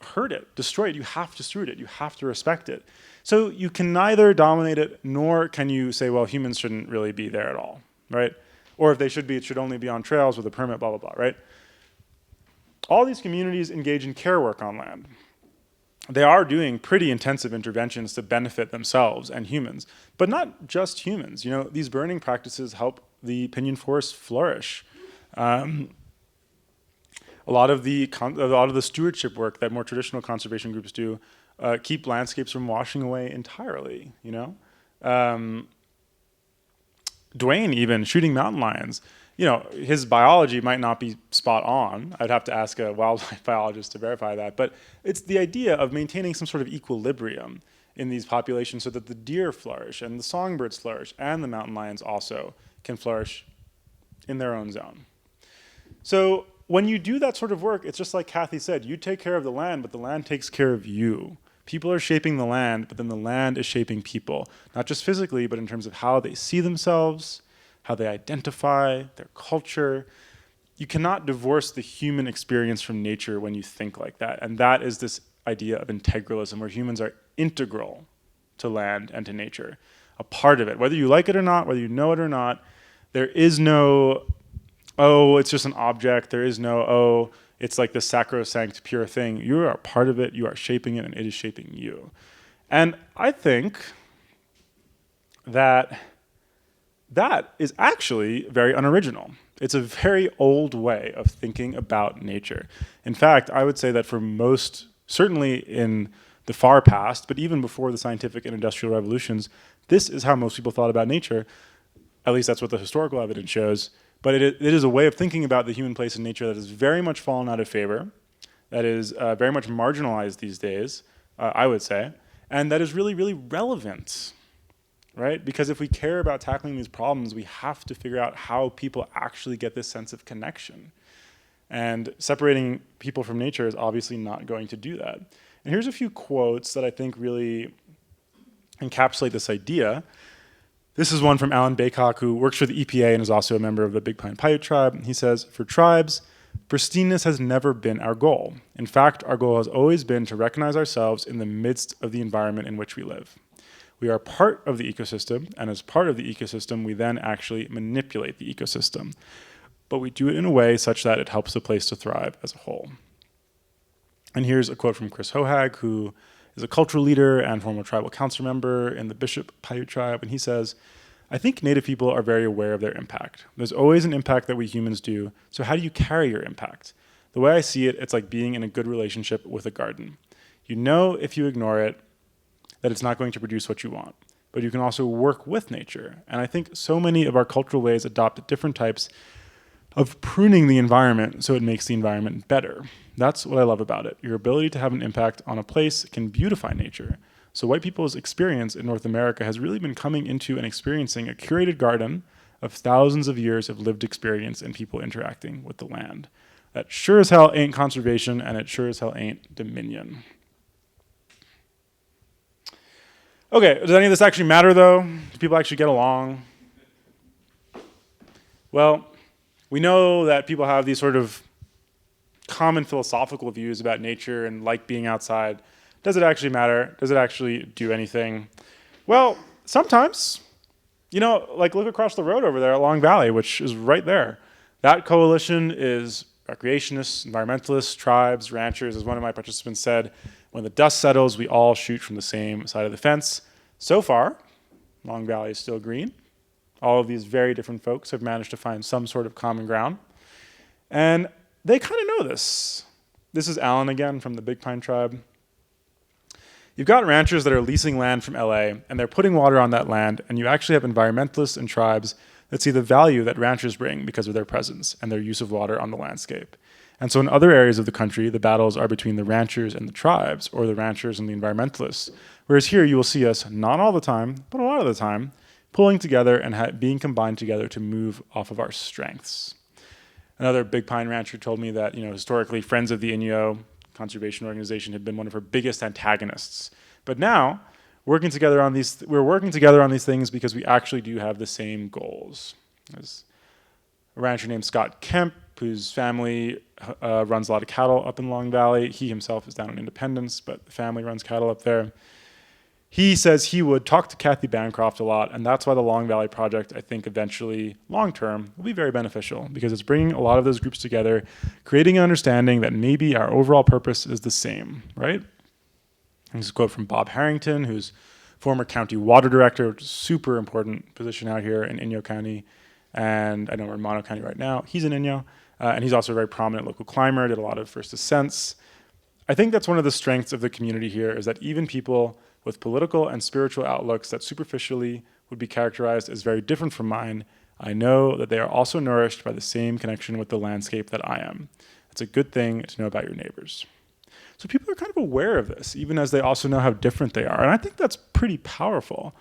hurt it, destroy it. You have to steward it. You have to respect it. So you can neither dominate it, nor can you say, well, humans shouldn't really be there at all, right? Or if they should be, it should only be on trails with a permit, blah, blah, blah, right? All these communities engage in care work on land. They are doing pretty intensive interventions to benefit themselves and humans, but not just humans. These burning practices help the pinyon forest flourish. A lot of the stewardship work that more traditional conservation groups do keep landscapes from washing away entirely. Dwayne even shooting mountain lions. His biology might not be spot on. I'd have to ask a wildlife biologist to verify that. But it's the idea of maintaining some sort of equilibrium in these populations so that the deer flourish and the songbirds flourish and the mountain lions also can flourish in their own zone. So when you do that sort of work, it's just like Kathy said, you take care of the land, but the land takes care of you. People are shaping the land, but then the land is shaping people, not just physically, but in terms of how they see themselves, how they identify, their culture. You cannot divorce the human experience from nature when you think like that. And that is this idea of integralism, where humans are integral to land and to nature, a part of it. Whether you like it or not, whether you know it or not, there is no, oh, it's just an object. There is no, oh, it's like the sacrosanct pure thing. You are a part of it. You are shaping it, and it is shaping you. And I think that is actually very unoriginal. It's a very old way of thinking about nature. In fact, I would say that for most, certainly in the far past, but even before the scientific and industrial revolutions, this is how most people thought about nature. At least that's what the historical evidence shows. But it is a way of thinking about the human place in nature that has very much fallen out of favor, that is very much marginalized these days, I would say, and that is really, really relevant, right? Because if we care about tackling these problems, we have to figure out how people actually get this sense of connection. And separating people from nature is obviously not going to do that. And here's a few quotes that I think really encapsulate this idea. This is one from Alan Baycock, who works for the EPA and is also a member of the Big Pine Paiute tribe. He says, "For tribes, pristineness has never been our goal. In fact, our goal has always been to recognize ourselves in the midst of the environment in which we live. We are part of the ecosystem, and as part of the ecosystem, we then actually manipulate the ecosystem. But we do it in a way such that it helps the place to thrive as a whole." And here's a quote from Chris Hohag, who is a cultural leader and former tribal council member in the Bishop Paiute tribe, and he says, "I think Native people are very aware of their impact. There's always an impact that we humans do, so how do you carry your impact? The way I see it, it's like being in a good relationship with a garden. You know if you ignore it that it's not going to produce what you want, but you can also work with nature. And I think so many of our cultural ways adopt different types of pruning the environment so it makes the environment better. That's what I love about it. Your ability to have an impact on a place can beautify nature. So white people's experience in North America has really been coming into and experiencing a curated garden of thousands of years of lived experience and people interacting with the land. That sure as hell ain't conservation, and it sure as hell ain't dominion." Okay, does any of this actually matter though? Do people actually get along? Well, we know that people have these sort of common philosophical views about nature and like being outside. Does it actually matter? Does it actually do anything? Well, sometimes. You know, like look across the road over there at Long Valley, which is right there. That coalition is recreationists, environmentalists, tribes, ranchers. As one of my participants said, when the dust settles, we all shoot from the same side of the fence. So far, Long Valley is still green. All of these very different folks have managed to find some sort of common ground. And they kind of know this. This is Alan again from the Big Pine tribe. You've got ranchers that are leasing land from LA, and they're putting water on that land, and you actually have environmentalists and tribes that see the value that ranchers bring because of their presence and their use of water on the landscape. And so in other areas of the country, the battles are between the ranchers and the tribes, or the ranchers and the environmentalists. Whereas here, you will see us, not all the time, but a lot of the time, pulling together and being combined together to move off of our strengths. Another Big Pine rancher told me that, historically, Friends of the Inyo conservation organization had been one of her biggest antagonists. But now, we're working together on these things because we actually do have the same goals. There's a rancher named Scott Kemp, whose family runs a lot of cattle up in Long Valley. He himself is down in Independence, but the family runs cattle up there. He says he would talk to Kathy Bancroft a lot, and that's why the Long Valley Project, I think eventually, long-term, will be very beneficial because it's bringing a lot of those groups together, creating an understanding that maybe our overall purpose is the same, right? This is a quote from Bob Harrington, who's former county water director, which is a super important position out here in Inyo County, and I know we're in Mono County right now. He's in Inyo, and he's also a very prominent local climber, did a lot of first ascents. I think that's one of the strengths of the community here is that even people with political and spiritual outlooks that superficially would be characterized as very different from mine, I know that they are also nourished by the same connection with the landscape that I am. It's a good thing to know about your neighbors. So people are kind of aware of this, even as they also know how different they are. And I think that's pretty powerful.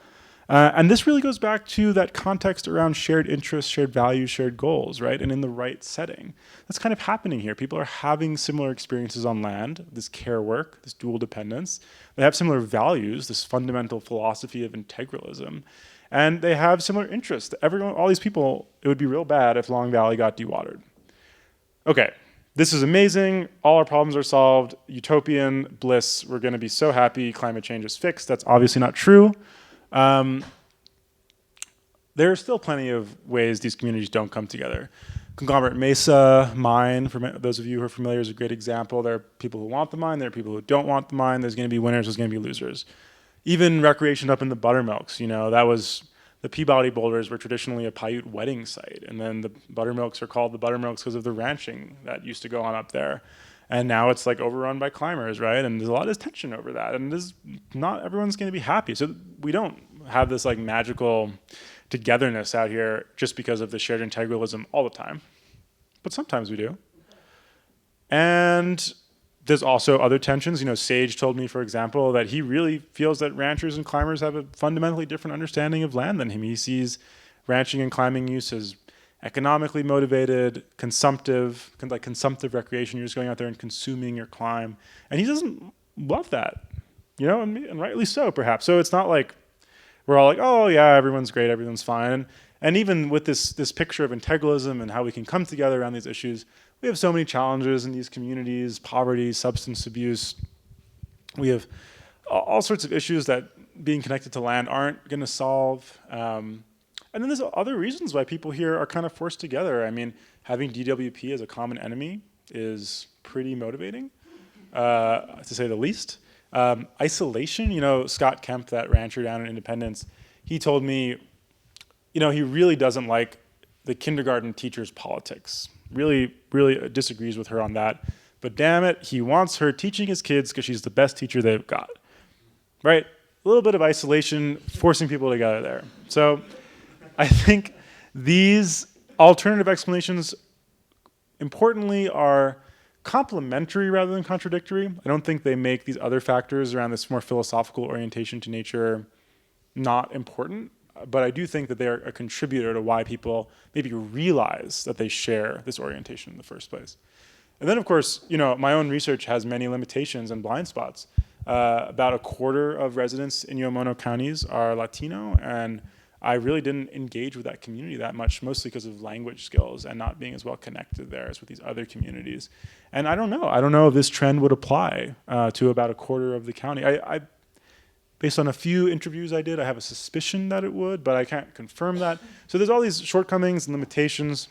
And this really goes back to that context around shared interests, shared values, shared goals, right? And in the right setting. That's kind of happening here. People are having similar experiences on land, this care work, this dual dependence. They have similar values, this fundamental philosophy of integralism. And they have similar interests. All these people, it would be real bad if Long Valley got dewatered. Okay, this is amazing. All our problems are solved. Utopian bliss. We're going to be so happy. Climate change is fixed. That's obviously not true. There are still plenty of ways these communities don't come together. Conglomerate Mesa mine, for those of you who are familiar, is a great example. There are people who want the mine, there are people who don't want the mine. There's going to be winners, there's going to be losers. Even recreation up in the Buttermilks, that was, the Peabody boulders were traditionally a Paiute wedding site. And then the Buttermilks are called the Buttermilks because of the ranching that used to go on up there. And now it's like overrun by climbers, right? And there's a lot of tension over that. And not everyone's going to be happy. So we don't have this like magical togetherness out here just because of the shared integralism all the time. But sometimes we do. And there's also other tensions. You know, Sage told me, for example, that he really feels that ranchers and climbers have a fundamentally different understanding of land than him. He sees ranching and climbing use as economically motivated, consumptive recreation. You're just going out there and consuming your climb. And he doesn't love that, you know, and rightly so, perhaps. So it's not like we're all like, oh, yeah, everyone's great, everyone's fine. And even with this picture of integralism and how we can come together around these issues, we have so many challenges in these communities: poverty, substance abuse. We have all sorts of issues that being connected to land aren't going to solve. And then there's other reasons why people here are kind of forced together. I mean, having DWP as a common enemy is pretty motivating, to say the least. Isolation, you know, Scott Kemp, that rancher down in Independence, he told me, you know, he really doesn't like the kindergarten teacher's politics. Really, really disagrees with her on that. But damn it, he wants her teaching his kids because she's the best teacher they've got, right? A little bit of isolation, forcing people together there. So I think these alternative explanations, importantly, are complementary rather than contradictory. I don't think they make these other factors around this more philosophical orientation to nature not important, but I do think that they're a contributor to why people maybe realize that they share this orientation in the first place. And then, of course, you know, my own research has many limitations and blind spots. About a quarter of residents in Inyo counties are Latino, and I really didn't engage with that community that much, mostly because of language skills and not being as well connected there as with these other communities. And I don't know if this trend would apply to about a quarter of the county. I based on a few interviews I did, I have a suspicion that it would, but I can't confirm that. So there's all these shortcomings and limitations.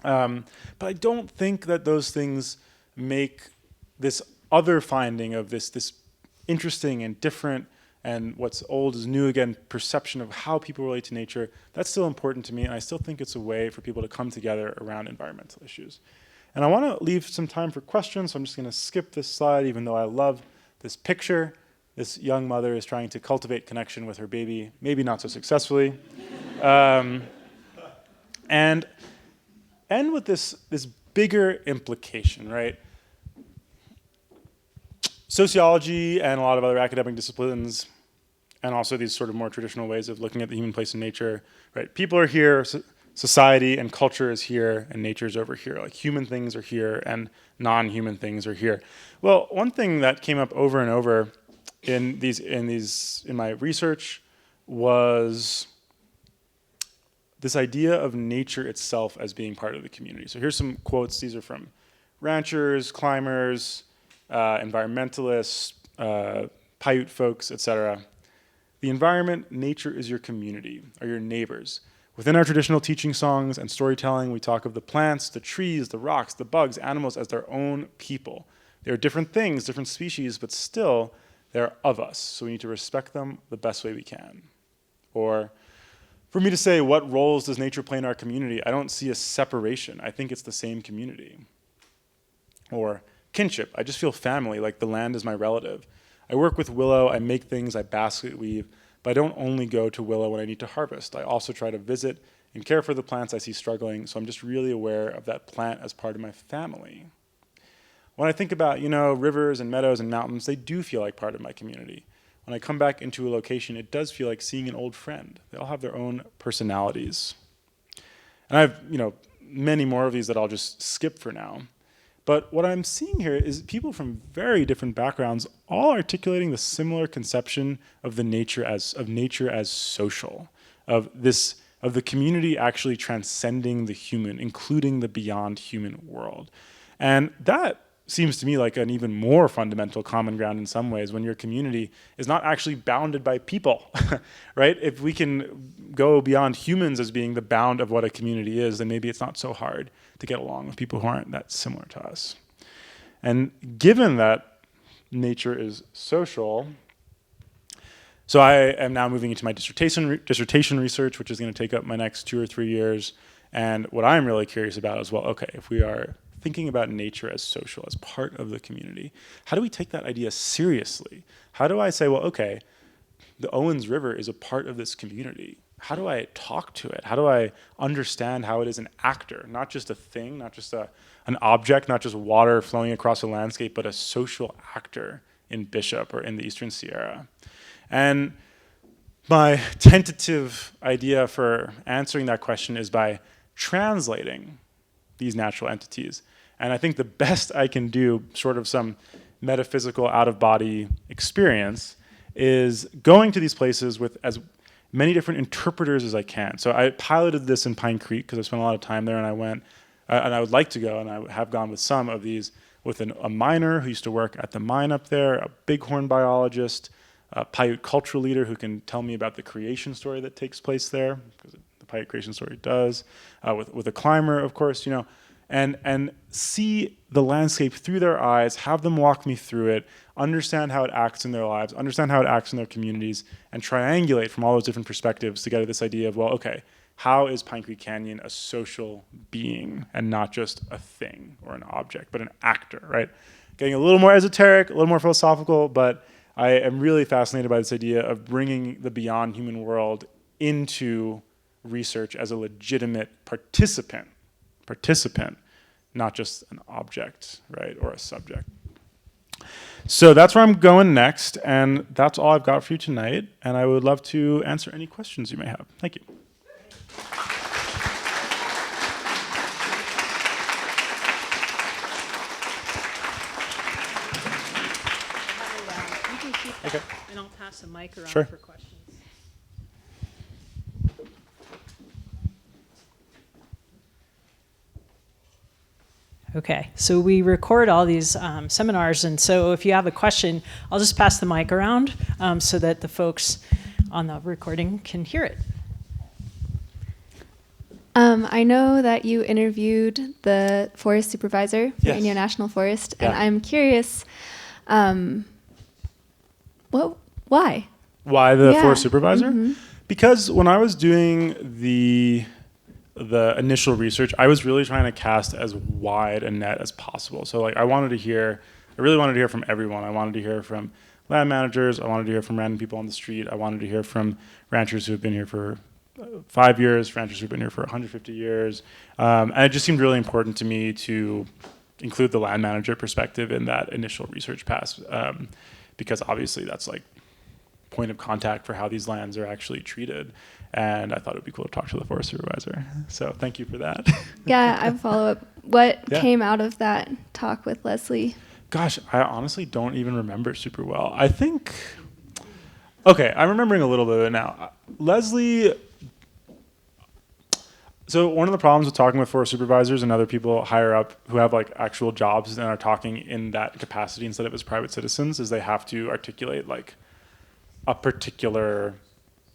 But I don't think that those things make this other finding of this interesting and different and what's old is new again perception of how people relate to nature. That's still important to me, and I still think it's a way for people to come together around environmental issues. And I want to leave some time for questions, so I'm just going to skip this slide, even though I love this picture. This young mother is trying to cultivate connection with her baby, maybe not so successfully. And end with this bigger implication, right? Sociology and a lot of other academic disciplines, and also these sort of more traditional ways of looking at the human place in nature, right? People are here, society and culture is here, and nature is over here. Like human things are here, and non-human things are here. Well, one thing that came up over and over in my research was this idea of nature itself as being part of the community. So here's some quotes. These are from ranchers, climbers, environmentalists, Paiute folks, etc. The environment, nature is your community, are your neighbors. Within our traditional teaching songs and storytelling, we talk of the plants, the trees, the rocks, the bugs, animals as their own people. They are different things, different species, but still they're of us. So we need to respect them the best way we can. Or for me to say, what roles does nature play in our community? I don't see a separation. I think it's the same community. Or kinship. I just feel family, like the land is my relative. I work with willow, I make things, I basket weave, but I don't only go to willow when I need to harvest. I also try to visit and care for the plants I see struggling, so I'm just really aware of that plant as part of my family. When I think about, rivers and meadows and mountains, they do feel like part of my community. When I come back into a location, it does feel like seeing an old friend. They all have their own personalities. And I have, many more of these that I'll just skip for now. But what I'm seeing here is people from very different backgrounds all articulating the similar conception of nature as social, of the community actually transcending the human, including the beyond human world. And that seems to me like an even more fundamental common ground in some ways when your community is not actually bounded by people, right? If we can go beyond humans as being the bound of what a community is, then maybe it's not so hard to get along with people who aren't that similar to us. And given that nature is social, so I am now moving into my dissertation research, which is going to take up my next 2 or 3 years. And what I'm really curious about is, well, okay, if we are thinking about nature as social, as part of the community? How do we take that idea seriously? How do I say, well, okay, the Owens River is a part of this community. How do I talk to it? How do I understand how it is an actor, not just a thing, not just an object, not just water flowing across a landscape, but a social actor in Bishop or in the Eastern Sierra? And my tentative idea for answering that question is by translating these natural entities. And I think the best I can do, sort of some metaphysical out-of-body experience, is going to these places with as many different interpreters as I can. So I piloted this in Pine Creek because I spent a lot of time there, and I went, and I would like to go, and I have gone with some of these, with a miner who used to work at the mine up there, a bighorn biologist, a Paiute cultural leader who can tell me about the creation story that takes place there, because the Paiute creation story does, with a climber, of course, you know, and see the landscape through their eyes, have them walk me through it, understand how it acts in their lives, understand how it acts in their communities, and triangulate from all those different perspectives to get at this idea of, well, okay, how is Pine Creek Canyon a social being and not just a thing or an object, but an actor, right? Getting a little more esoteric, a little more philosophical, but I am really fascinated by this idea of bringing the beyond human world into research as a legitimate participant, not just an object, right, or a subject. So that's where I'm going next, and that's all I've got for you tonight, and I would love to answer any questions you may have. Thank you. You can keep that, Okay. and I'll pass the mic around Sure. for questions. Okay, so we record all these seminars, and so if you have a question, I'll just pass the mic around so that the folks on the recording can hear it. I know that you interviewed the forest supervisor for Yes. Inyo National Forest, Yeah. and I'm curious, why? Why the Yeah. forest supervisor? Mm-hmm. Because when I was doing the initial research, I was really trying to cast as wide a net as possible. So like I really wanted to hear from everyone. I wanted to hear from land managers. I wanted to hear from random people on the street. I wanted to hear from ranchers who have been here for 5 years, ranchers who've been here for 150 years. And it just seemed really important to me to include the land manager perspective in that initial research pass, because obviously that's like point of contact for how these lands are actually treated. And I thought it would be cool to talk to the forest supervisor. So thank you for that. Yeah, I follow up. What Yeah. came out of that talk with Leslie? Gosh, I honestly don't even remember super well. I think, okay, I'm remembering a little bit of it now. Leslie, so one of the problems with talking with forest supervisors and other people higher up who have like actual jobs and are talking in that capacity instead of as private citizens is they have to articulate like a particular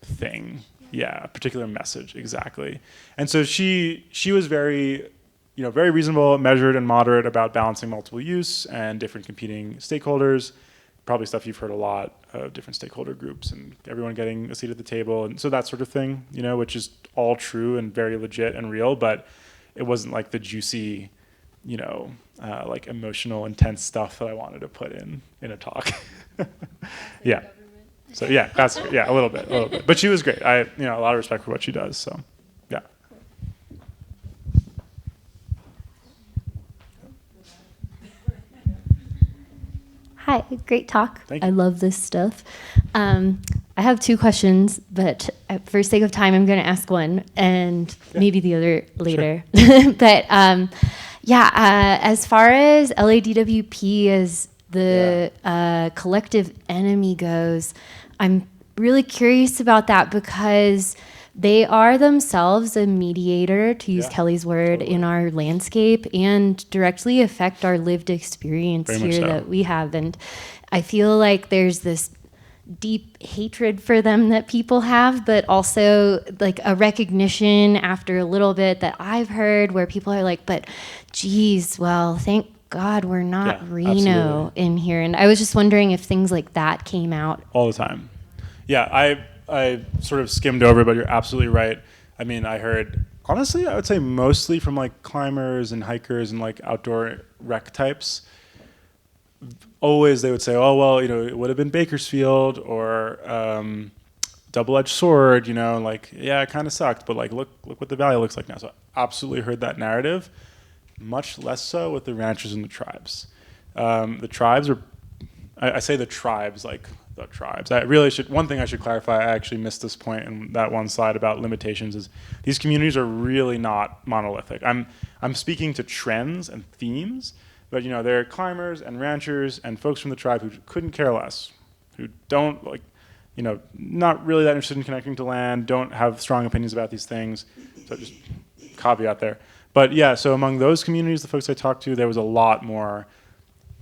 thing. Yeah, a particular message, exactly. And so she was very reasonable, measured, and moderate about balancing multiple use and different competing stakeholders. Probably stuff you've heard a lot of different stakeholder groups and everyone getting a seat at the table and so that sort of thing, which is all true and very legit and real, but it wasn't like the juicy, like emotional, intense stuff that I wanted to put in a talk. Yeah. So yeah, that's a little bit. But she was great. I a lot of respect for what she does. So yeah. Hi, great talk. Thank you. I love this stuff. I have two questions, but for sake of time, I'm going to ask one and maybe the other later. Sure. But as far as LADWP as the collective enemy goes, I'm really curious about that because they are themselves a mediator, to use Kelly's word, in our landscape and directly affect our lived experience here that we have. And I feel like there's this deep hatred for them that people have, but also like a recognition after a little bit that I've heard where people are like, but geez, well, thank God we're not Reno in here. And I was just wondering if things like that came out. All the time. Yeah, I sort of skimmed over, but you're absolutely right. I mean, I heard honestly, I would say mostly from like climbers and hikers and like outdoor rec types. Always they would say, oh, well, you know, it would have been Bakersfield or double-edged sword, you know, like, yeah, it kind of sucked, but like, look what the valley looks like now. So I absolutely heard that narrative, much less so with the ranchers and the tribes. The tribes are, I say the tribes, like the tribes. I really should, one thing I should clarify, I actually missed this point in that one slide about limitations, is these communities are really not monolithic. I'm speaking to trends and themes, but you know, there are climbers and ranchers and folks from the tribe who couldn't care less, who don't like, you know, not really that interested in connecting to land, don't have strong opinions about these things. So just caveat there. But yeah, so among those communities, the folks I talked to, there was a lot more.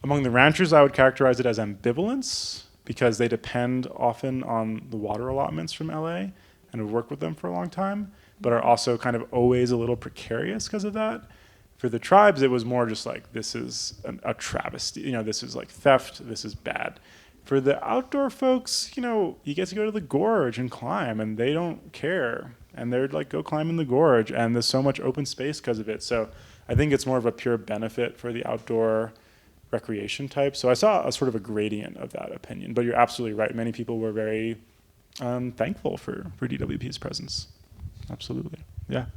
Among the ranchers, I would characterize it as ambivalence because they depend often on the water allotments from LA and have worked with them for a long time, but are also kind of always a little precarious because of that. For the tribes, it was more just like, this is a travesty, you know, this is like theft, this is bad. For the outdoor folks, you know, you get to go to the gorge and climb, and they don't care. And they're like, go climb in the gorge, and there's so much open space because of it. So I think it's more of a pure benefit for the outdoor recreation type. So I saw a sort of a gradient of that opinion. But you're absolutely right. Many people were very thankful for DWP's presence. Absolutely. Yeah.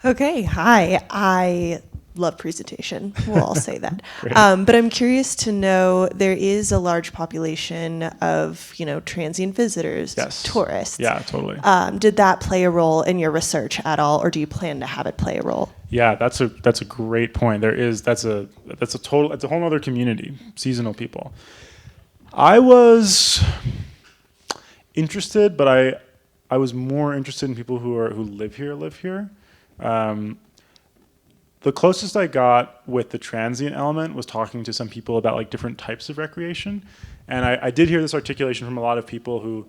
Okay, hi. I love presentation. We'll all say that. But I'm curious to know, there is a large population of, you know, transient visitors, Yes. tourists. Yeah, totally. Did that play a role in your research at all, or do you plan to have it play a role? Yeah, that's a great point. That's a whole other community, seasonal people. I was interested, but I was more interested in people who live here. The closest I got with the transient element was talking to some people about like different types of recreation. And I did hear this articulation from a lot of people who,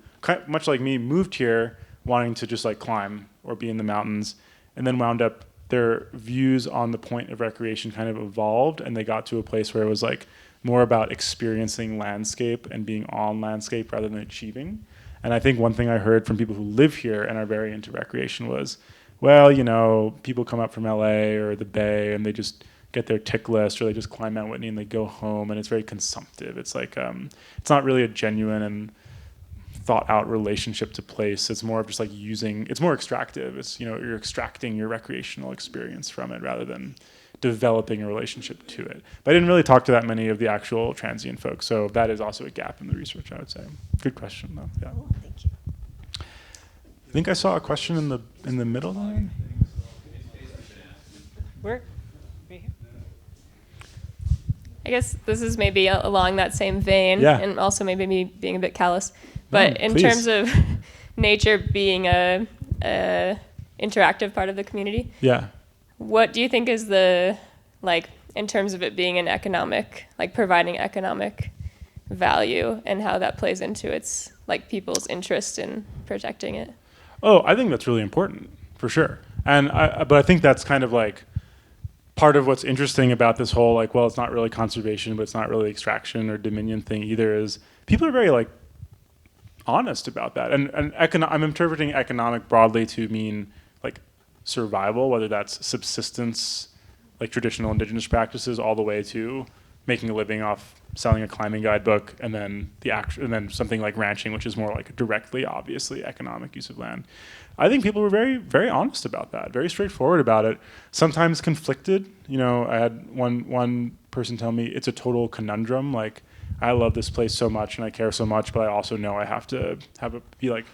much like me, moved here wanting to just like climb or be in the mountains, and then wound up, their views on the point of recreation kind of evolved, and they got to a place where it was like more about experiencing landscape and being on landscape rather than achieving. And I think one thing I heard from people who live here and are very into recreation was, well, you know, people come up from LA or the Bay and they just get their tick list, or they just climb Mount Whitney and they go home, and it's very consumptive. It's like, it's not really a genuine and thought out relationship to place. It's more of just like it's more extractive. It's, you know, you're extracting your recreational experience from it rather than developing a relationship to it. But I didn't really talk to that many of the actual transient folks. So that is also a gap in the research, I would say. Good question though, yeah. Oh, thank you. I think I saw a question in the middle there. Where? Right here. I guess this is maybe along that same vein, Yeah. and also maybe me being a bit callous. But in please. terms of nature being a interactive part of the community, Yeah. what do you think is the, like, in terms of it being an economic, like providing economic value, and how that plays into its, like, people's interest in protecting it? Oh, I think that's really important, for sure. But I think that's kind of like part of what's interesting about this whole, like, well, it's not really conservation, but it's not really extraction or dominion thing either, is people are very, like, honest about that. And I'm interpreting economic broadly to mean, like, survival, whether that's subsistence, like traditional indigenous practices, all the way to making a living off selling a climbing guidebook, and then and then something like ranching, which is more like directly, obviously, economic use of land. I think people were very, very honest about that, very straightforward about it. Sometimes conflicted. You know, I had one person tell me it's a total conundrum. Like, I love this place so much and I care so much, but I also know I have to be like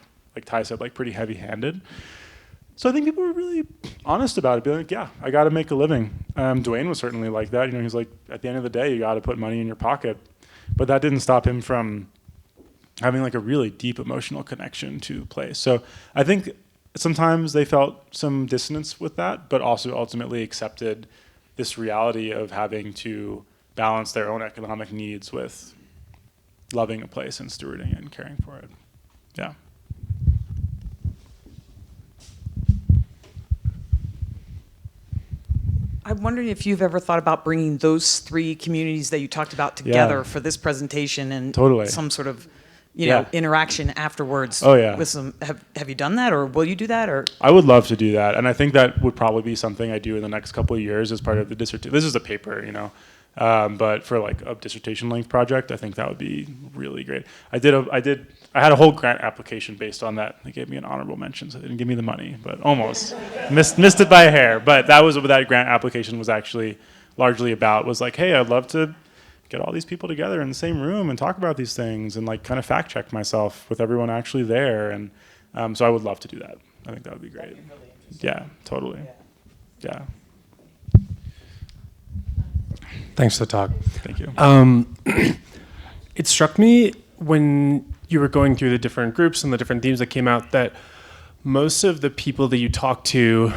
Ty said, like pretty heavy-handed. So I think people were really honest about it, being like, yeah, I got to make a living. Dwayne was certainly like that. You know, he's like, at the end of the day, you got to put money in your pocket. But that didn't stop him from having like a really deep emotional connection to place. So I think sometimes they felt some dissonance with that, but also ultimately accepted this reality of having to balance their own economic needs with loving a place and stewarding it and caring for it. Yeah. I'm wondering if you've ever thought about bringing those three communities that you talked about together for this presentation and Totally. some sort of interaction afterwards. Oh, yeah. With some, have you done that, or will you do that, or? I would love to do that, and I think that would probably be something I do in the next couple of years as part of the dissertation. This is a paper, but for like a dissertation length project, I think that would be really great. I had a whole grant application based on that. They gave me an honorable mention, so they didn't give me the money, but almost missed it by a hair. But that was what that grant application was actually largely about. Was like, hey, I'd love to get all these people together in the same room and talk about these things and like kind of fact check myself with everyone actually there. And so I would love to do that. I think that would be great. Yeah, totally. Yeah. Thanks for the talk. Thank you. It struck me when you were going through the different groups and the different themes that came out that most of the people that you talk to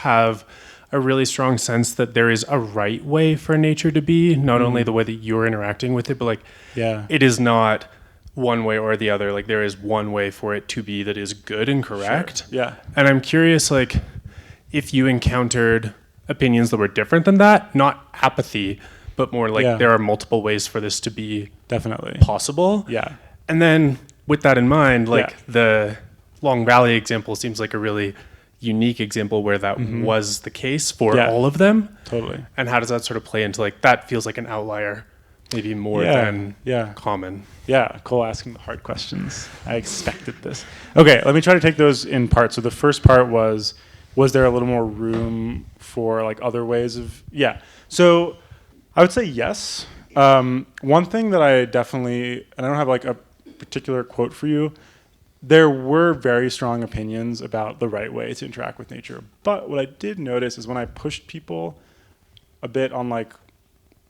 have a really strong sense that there is a right way for nature to be, not only the way that you're interacting with it, but like, it is not one way or the other. Like there is one way for it to be that is good and correct. Sure. Yeah. And I'm curious, like, if you encountered opinions that were different than that, not apathy, but more like there are multiple ways for this to be definitely possible. Yeah. And then with that in mind, like the Long Valley example seems like a really unique example where that was the case for all of them. Totally. And how does that sort of play into like, that feels like an outlier, maybe more than common. Yeah, Cole asking the hard questions. I expected this. Okay, let me try to take those in parts. So the first part was there a little more room for like other ways of, So I would say yes. One thing that I definitely, and I don't have like a particular quote for you, there were very strong opinions about the right way to interact with nature. But what I did notice is when I pushed people a bit on like,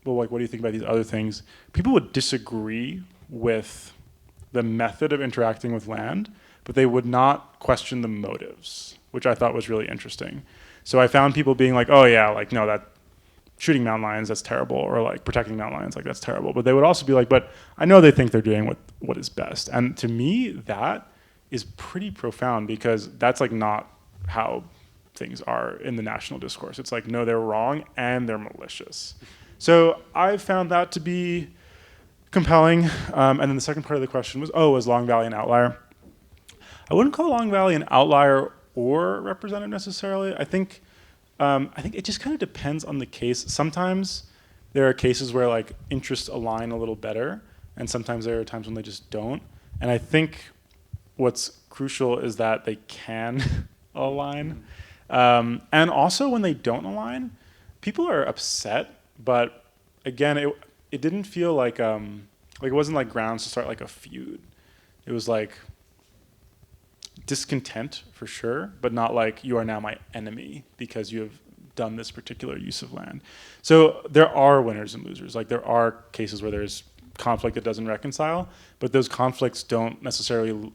well, like, what do you think about these other things? People would disagree with the method of interacting with land, but they would not question the motives, which I thought was really interesting. So I found people being like, oh yeah, like, no, that shooting mountain lions, that's terrible, or like protecting mountain lions, like that's terrible. But they would also be like, but I know they think they're doing what is best. And to me, that is pretty profound because that's like not how things are in the national discourse. It's like, no, they're wrong and they're malicious. So I found that to be compelling. And then the second part of the question was, is Long Valley an outlier? I wouldn't call Long Valley an outlier or representative necessarily. I think it just kind of depends on the case. Sometimes there are cases where like interests align a little better, and sometimes there are times when they just don't. And I think what's crucial is that they can align. And also when they don't align, people are upset, but again, it didn't feel like it wasn't like grounds to start like a feud. It was like discontent for sure, but not like you are now my enemy because you have done this particular use of land. So there are winners and losers. Like there are cases where there's conflict that doesn't reconcile, but those conflicts don't necessarily,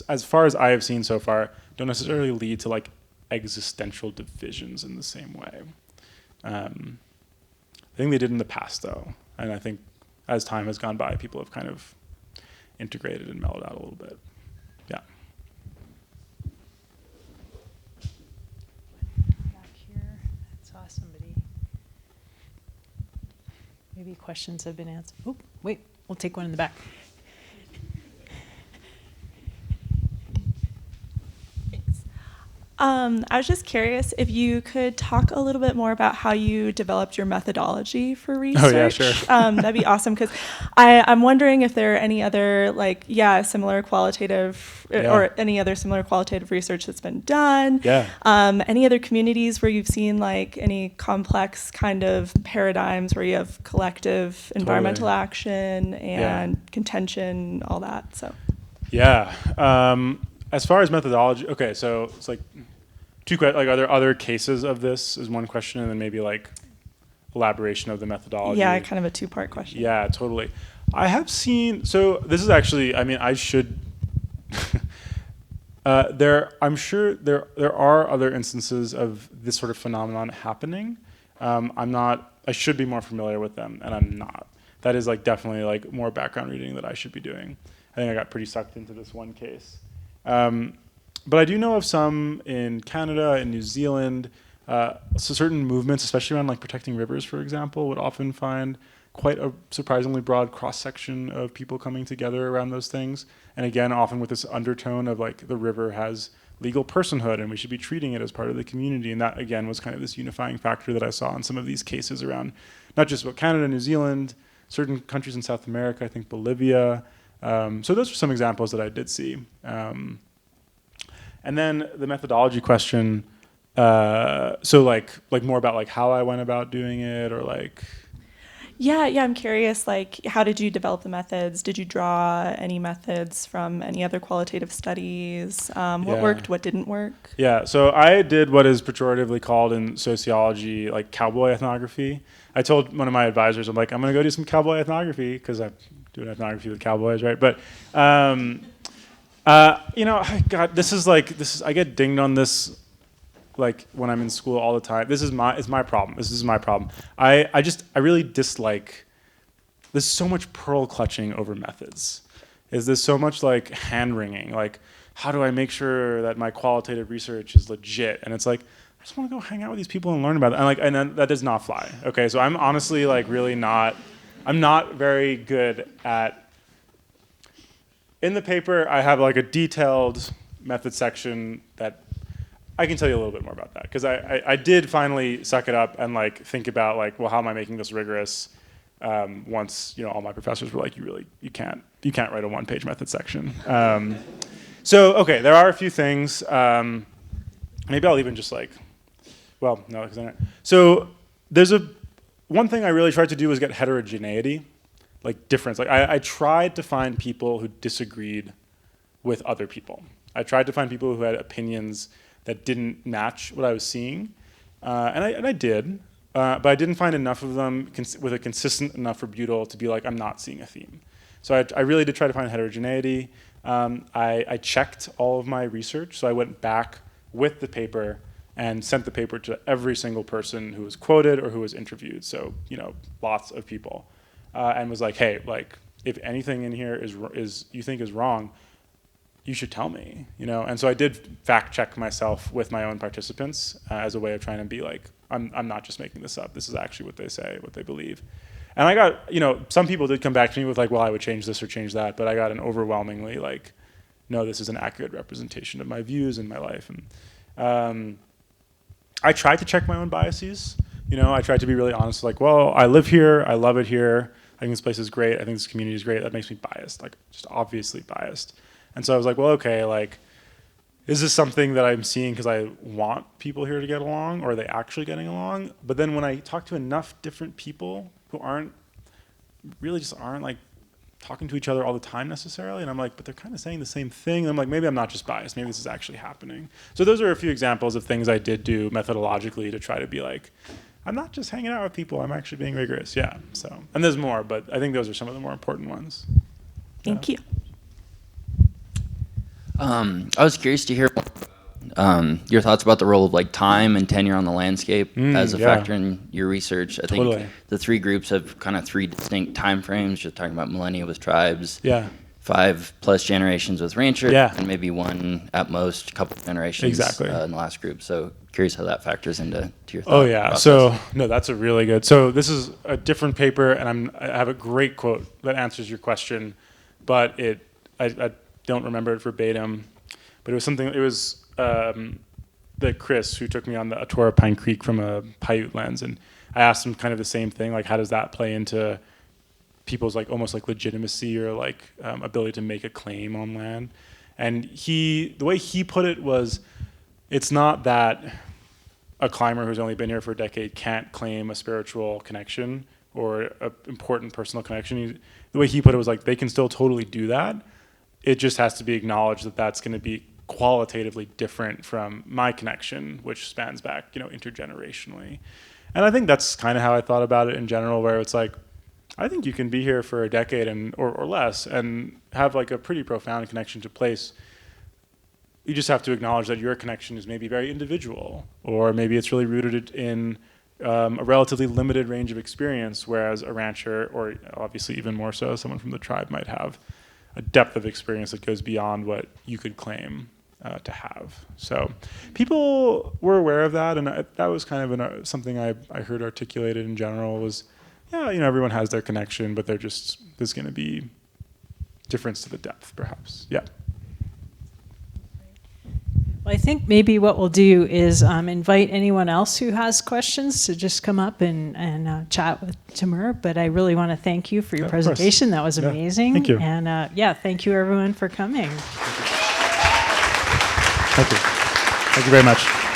as far as I have seen so far, don't necessarily lead to like existential divisions in the same way. I think they did in the past though. And I think as time has gone by, people have kind of integrated and mellowed out a little bit. Yeah. Back here, I saw somebody. Maybe questions have been answered. Oh, wait, we'll take one in the back. I was just curious if you could talk a little bit more about how you developed your methodology for research. Oh, yeah, sure. That'd be awesome, because I'm wondering if there are any other, similar qualitative or any other similar qualitative research that's been done. Yeah. Any other communities where you've seen, any complex kind of paradigms where you have collective environmental action and contention, all that, so. Yeah. As far as methodology, okay, so it's like two questions. Like, are there other cases of this? Is one question, and then maybe like elaboration of the methodology. Yeah, kind of a two-part question. Yeah, totally. I have seen. So this is actually. I mean, I should. I'm sure there are other instances of this sort of phenomenon happening. I'm not. I should be more familiar with them, and I'm not. That is like definitely like more background reading that I should be doing. I think I got pretty sucked into this one case. But I do know of some in Canada and New Zealand. So certain movements, especially around like protecting rivers, for example, would often find quite a surprisingly broad cross-section of people coming together around those things. And again, often with this undertone of like the river has legal personhood and we should be treating it as part of the community. And that again was kind of this unifying factor that I saw in some of these cases around not just about Canada, New Zealand, certain countries in South America, I think Bolivia. So those are some examples that I did see. And then the methodology question, so like more about like how I went about doing it or like... Yeah, I'm curious, like, how did you develop the methods? Did you draw any methods from any other qualitative studies? What worked, what didn't work? Yeah, so I did what is pejoratively called in sociology, like cowboy ethnography. I told one of my advisors, I'm like, I'm going to go do some cowboy ethnography because I'm doing ethnography with cowboys, right? But, you know, I get dinged on this like when I'm in school all the time. It's my problem. This is my problem. I really dislike, there's so much pearl clutching over methods. There's so much like hand wringing, like how do I make sure that my qualitative research is legit? And it's like, I just want to go hang out with these people and learn about it. And then that does not fly. Okay, so I'm honestly like I'm not very good at, in the paper I have like a detailed method section that I can tell you a little bit more about that because I did finally suck it up and like think about like, well, how am I making this rigorous? Once all my professors were like, you can't write a one-page method section. So okay, there are a few things. Maybe I'll even just like, well, no, because I don't. So there's one thing I really tried to do was get heterogeneity, like difference. Like I tried to find people who disagreed with other people. I tried to find people who had opinions that didn't match what I was seeing, and I did, but I didn't find enough of them with a consistent enough rebuttal to be like, I'm not seeing a theme. So I really did try to find heterogeneity. I checked all of my research, so I went back with the paper and sent the paper to every single person who was quoted or who was interviewed, so lots of people, and was like, hey, like if anything in here is you think is wrong, you should tell me, And so I did fact check myself with my own participants as a way of trying to be like, I'm not just making this up. This is actually what they say, what they believe. And I got, some people did come back to me with like, well, I would change this or change that, but I got an overwhelmingly like, no, this is an accurate representation of my views and my life. And I tried to check my own biases. I tried to be really honest, like, well, I live here, I love it here. I think this place is great. I think this community is great. That makes me biased, like just obviously biased. And so I was like, well, okay, like, is this something that I'm seeing because I want people here to get along, or are they actually getting along? But then when I talk to enough different people who aren't like talking to each other all the time necessarily, and I'm like, but they're kind of saying the same thing. And I'm like, maybe I'm not just biased. Maybe this is actually happening. So those are a few examples of things I did do methodologically to try to be like, I'm not just hanging out with people. I'm actually being rigorous. Yeah. So, and there's more, but I think those are some of the more important ones. Thank you. I was curious to hear your thoughts about the role of like time and tenure on the landscape as a factor in your research. I think the three groups have kind of three distinct time frames. You're talking about millennia with tribes, 5+ generations with ranchers, and maybe one at most couple generations in the last group. So curious how that factors into your thought process. So no, that's a really good. So this is a different paper, and I have a great quote that answers your question, but I don't remember it verbatim, but it was something. It was the Chris who took me on the Atora Pine Creek from a Paiute lens, and I asked him kind of the same thing, like how does that play into people's like almost like legitimacy or like ability to make a claim on land? And the way he put it was, it's not that a climber who's only been here for a decade can't claim a spiritual connection or an important personal connection. The way he put it was like they can still totally do that. It just has to be acknowledged that that's going to be qualitatively different from my connection, which spans back, intergenerationally. And I think that's kind of how I thought about it in general, where it's like, I think you can be here for a decade or less and have like a pretty profound connection to place. You just have to acknowledge that your connection is maybe very individual, or maybe it's really rooted in a relatively limited range of experience, whereas a rancher, or obviously even more so, someone from the tribe might have a depth of experience that goes beyond what you could claim. to have. So people were aware of that, and that was kind of something I heard articulated in general was, yeah, everyone has their connection, but there's going to be difference to the depth, perhaps. Yeah. Well, I think maybe what we'll do is invite anyone else who has questions to just come up and chat with Taimur. But I really want to thank you for your presentation. That was amazing. Thank you. And thank you everyone for coming. Thank you. Thank you very much.